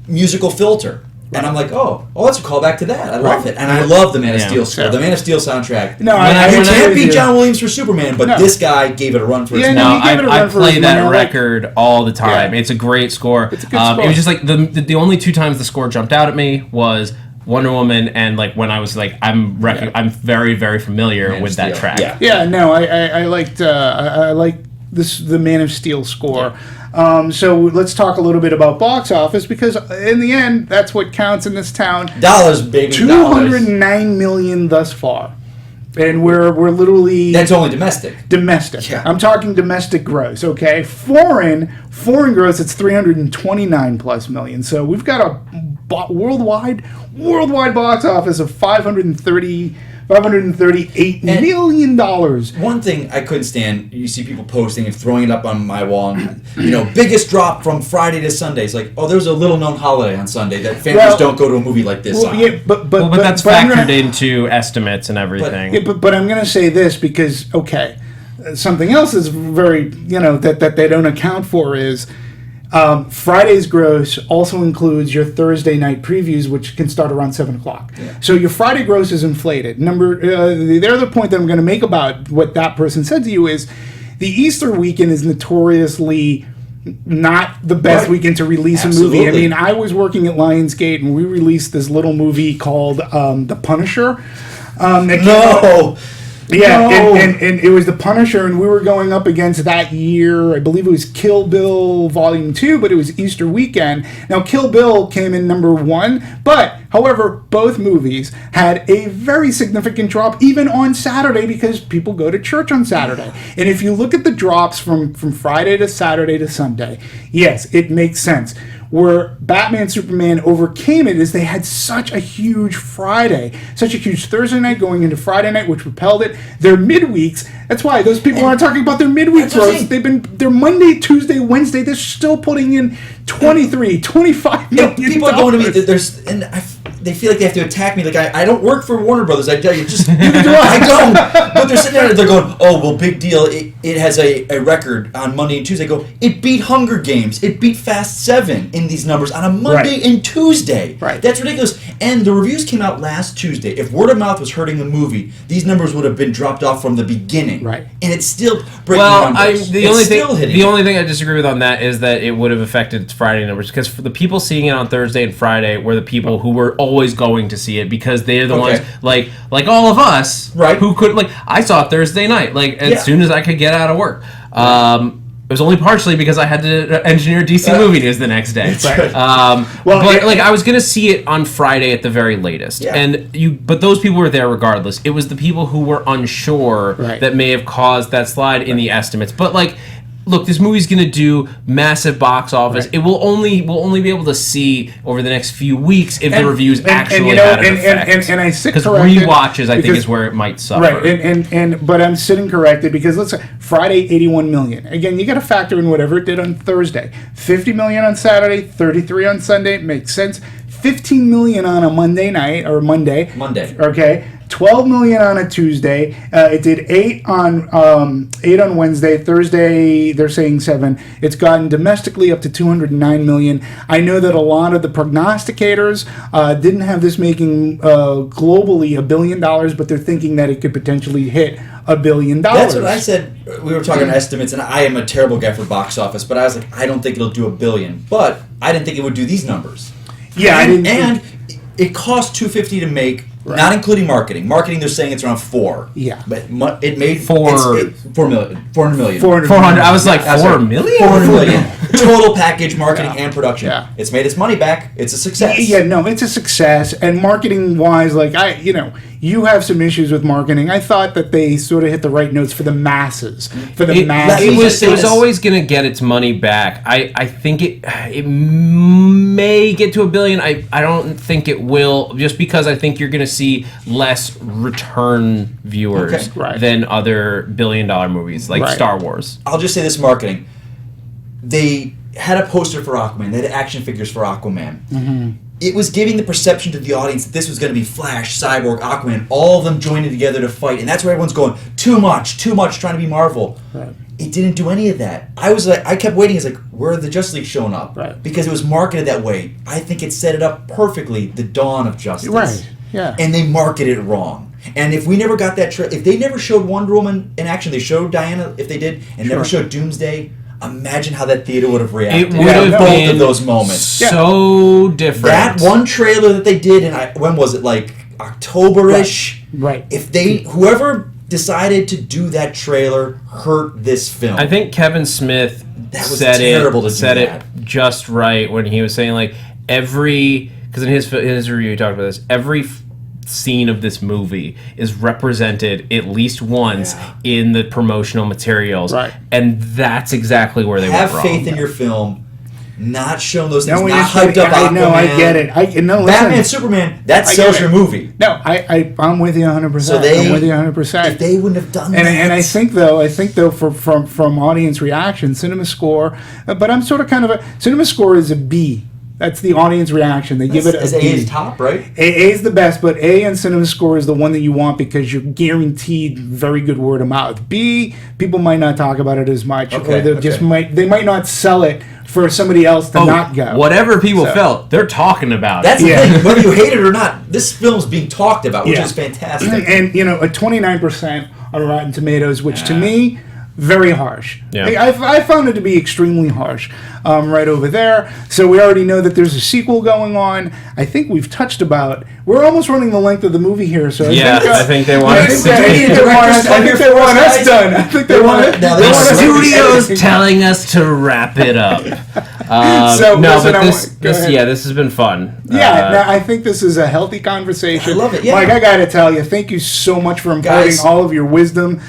musical filter, and I'm like, oh, that's a callback to that. I love it, and I love the Man of Steel score, the Man of Steel soundtrack. No, you can't beat John Williams for Superman, but this guy gave it a run for its money. I play that record all the time. It's a great score. It's a good score. It was just like the only 2 times the score jumped out at me was Wonder Woman, and like when I was like, I'm very, very familiar with that track. Yeah, no, I liked the Man of Steel score. So let's talk a little bit about box office, because in the end, that's what counts in this town. Dollars, baby. $209 million thus far. And we're literally... That's only domestic. Domestic. Yeah. I'm talking domestic gross, okay? Foreign gross, it's 329 plus million. So we've got a worldwide box office of $538 million. One thing I couldn't stand, you see people posting and throwing it up on my wall, and, biggest drop from Friday to Sunday. It's like, there's a little known holiday on Sunday that families don't go to a movie like this on. Yeah, but that's factored into estimates and everything. But I'm going to say this because, something else is very, that they don't account for is Friday's gross also includes your Thursday night previews, which can start around 7 o'clock. Yeah. So your Friday gross is inflated. The other point that I'm going to make about what that person said to you is the Easter weekend is notoriously not the best weekend to release a movie. I mean, I was working at Lionsgate and we released this little movie called The Punisher. Yeah, and it was The Punisher, and we were going up against that year, I believe it was Kill Bill Volume 2, but it was Easter weekend. Now, Kill Bill came in number 1, but, however, both movies had a very significant drop, even on Saturday, because people go to church on Saturday. And if you look at the drops from Friday to Saturday to Sunday, yes, it makes sense. Where Batman Superman overcame it is they had such a huge Friday, such a huge Thursday night going into Friday night, which propelled it. Their midweeks, that's why those people aren't talking about their midweek gross. They're Monday, Tuesday, Wednesday, they're still putting in 23, 25 million. People are going to me, they feel like they have to attack me. Like, I don't work for Warner Brothers. I tell you, I don't. But they're sitting there and they're going, big deal. It has a record on Monday and Tuesday. I go, it beat Hunger Games. It beat Fast 7 in these numbers on a Monday and Tuesday. Right. That's ridiculous. And the reviews came out last Tuesday. If word of mouth was hurting the movie, these numbers would have been dropped off from the beginning. Right. And it's still breaking numbers. The only thing I disagree with on that is that it would have affected its Friday numbers, because for the people seeing it on Thursday and Friday were the people who were always going to see it, because they're the ones like all of us, who could, I saw it Thursday night, as soon as I could get out of work. It was only partially because I had to engineer DC movie news the next day. I was gonna see it on Friday at the very latest, but those people were there regardless. It was the people who were unsure that may have caused that slide in the estimates. But look, this movie's going to do massive box office. Right. We'll only be able to see over the next few weeks if the reviews actually had an effect. And I sit corrected. Because rewatches, I think, is where it might suffer. Right, but I'm sitting corrected because let's say Friday, 81 million. Again, you got to factor in whatever it did on Thursday. 50 million on Saturday, 33 on Sunday. Makes sense. 15 million on a Monday night or Monday. Okay. 12 million on a Tuesday. It did 8 on Wednesday. Thursday, they're saying 7. It's gotten domestically up to 209 million. I know that a lot of the prognosticators didn't have this making globally $1 billion, but they're thinking that it could potentially hit $1 billion. That's what I said. We were talking estimates, and I am a terrible guy for box office, but I was like, I don't think it'll do $1 billion. But I didn't think it would do these numbers. Yeah, and it cost $250 to make. Right. Not including marketing. Marketing, they're saying it's around 4. Yeah. But it made 400 million. 400. I was like, 4 million? 400 million. Total package, marketing, and production. Yeah. It's made its money back. It's a success. Yeah, no, it's a success. And marketing-wise, you have some issues with marketing. I thought that they sort of hit the right notes for the masses. It was always going to get its money back. I think it may get to $1 billion. I don't think it will, just because I think you're going to see less return viewers than other billion-dollar movies like Star Wars. I'll just say this: marketing. They had a poster for Aquaman. They had action figures for Aquaman. Mm-hmm. It was giving the perception to the audience that this was going to be Flash, Cyborg, Aquaman, all of them joining together to fight, and that's where everyone's going, too much, trying to be Marvel. Right. It didn't do any of that. I kept waiting. It's like, where are the Justice League showing up? Right. Because it was marketed that way. I think it set it up perfectly, the dawn of Justice. Right, yeah. And they marketed it wrong. And if we never got that if they never showed Wonder Woman in action, they showed Diana, if they did, and never showed Doomsday, imagine how that theater would have reacted. It would have both been of those moments. So different. That one trailer that they did, when was it, like October-ish? Right. If whoever decided to do that trailer hurt this film. I think Kevin Smith said it just right when he was saying like because in his review he talked about this, every scene of this movie is represented at least once in the promotional materials, right? And that's exactly where they went wrong. Have faith in your film. Not shown those things, not hyped up Aquaman. No, I get it. Batman, Superman, that sells your movie. No, I'm with you 100%. So I'm with you 100%. If they wouldn't have done that. And I think though, from audience reaction, Cinema Score, but I'm sort of kind of Cinema Score is a B. That's the audience reaction. They give it a B. A is top, right? A is the best, but A and Cinema Score is the one that you want because you're guaranteed very good word of mouth. B, people might not talk about it as much, or they might not sell it for somebody else to not go. Whatever people felt, they're talking about it. That's the thing. Whether you hate it or not, this film's being talked about, which is fantastic. And a 29% on Rotten Tomatoes, which to me, very harsh. Yeah. I found it to be extremely harsh right over there. So we already know that there's a sequel going on. I think we've touched about... We're almost running the length of the movie here. So I think they want us done. I think they want us done. The studio's telling us to wrap it up. This has been fun. I think this is a healthy conversation. I love it. Yeah. Mike, I got to tell you, thank you so much for imparting all of your wisdom.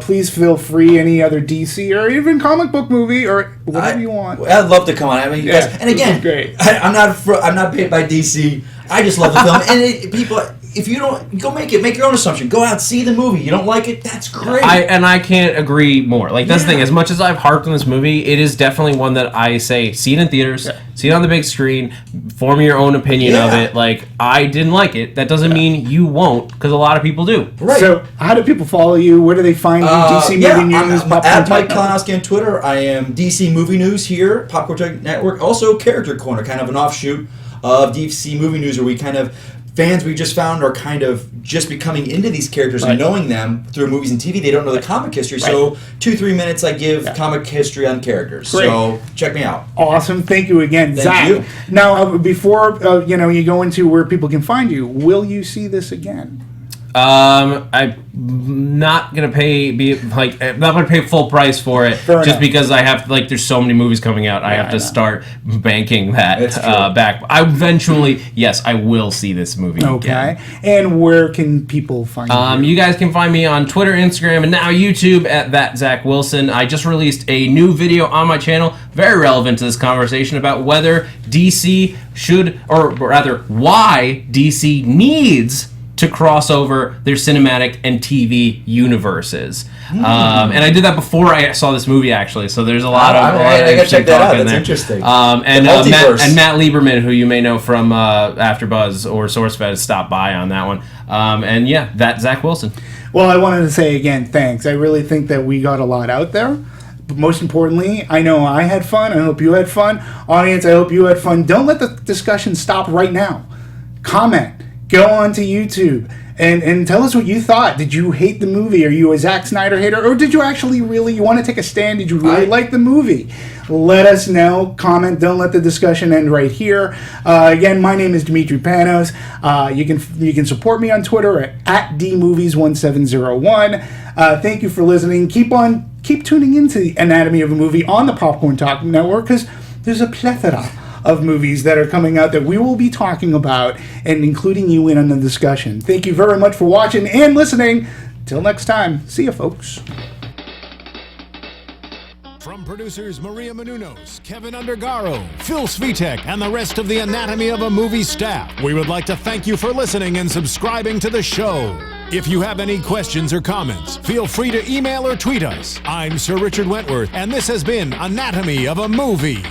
Please feel free, any other DC or even comic book movie or whatever you want. I'd love to come on. I mean, you guys, and again, I'm not paid by DC. I just love the film, and people. If you don't, go make your own assumption. Go out, see the movie. You don't like it, that's great. I can't agree more. Like, that's the thing. As much as I've harped on this movie, it is definitely one that I say, see it in theaters, see it on the big screen, form your own opinion of it. Like, I didn't like it. That doesn't mean you won't, because a lot of people do. Right. So, how do people follow you? Where do they find you? DC Movie News? I'm at Mike Kalinowski on Twitter. I am DC Movie News here, Popcorn Talk Network. Also, Character Corner, kind of an offshoot of DC Movie News, where we kind of... Fans we just found are kind of just becoming into these characters and knowing them through movies and TV. They don't know the comic history, so 2-3 minutes I give comic history on characters. Great. So check me out. Awesome, thank you again, Zach. You. Now, before you go into where people can find you, will you see this again? I'm not gonna I'm not gonna pay full price for it because I have there's so many movies coming out. I have to start banking that back. I eventually, I will see this movie again. And where can people find you? You guys can find me on Twitter, Instagram, and now YouTube at that Zach Wilson. I just released a new video on my channel, very relevant to this conversation, about whether DC should, or rather, why DC needs to cross over their cinematic and TV univeres. And I did that before I saw this movie, actually, so there's a lot of I gotta check that out. That's interesting. And Matt Lieberman, who you may know from AfterBuzz or SourceFed, stopped by on that one. That Zach Wilson. Well, I wanted to say again, thanks. I really think that we got a lot out there. But most importantly, I know I had fun. I hope you had fun. Audience, I hope you had fun. Don't let the discussion stop right now. Comment. Go on to YouTube and tell us what you thought. Did you hate the movie? Are you a Zack Sneider hater? Or did you actually you want to take a stand? Did you really like the movie? Let us know. Comment. Don't let the discussion end right here. Again, my name is Demetri Panos. You can support me on Twitter at DMovies1701. Thank you for listening. Keep tuning into the Anatomy of a Movie on the Popcorn Talk Network, because there's a plethora of movies that are coming out that we will be talking about and including you in on the discussion. Thank you very much for watching and listening. Till next time, see you, folks. From producers Maria Menounos, Kevin Undergaro, Phil Svitek, and the rest of the Anatomy of a Movie staff, we would like to thank you for listening and subscribing to the show. If you have any questions or comments, feel free to email or tweet us. I'm Sir Richard Wentworth, and this has been Anatomy of a Movie.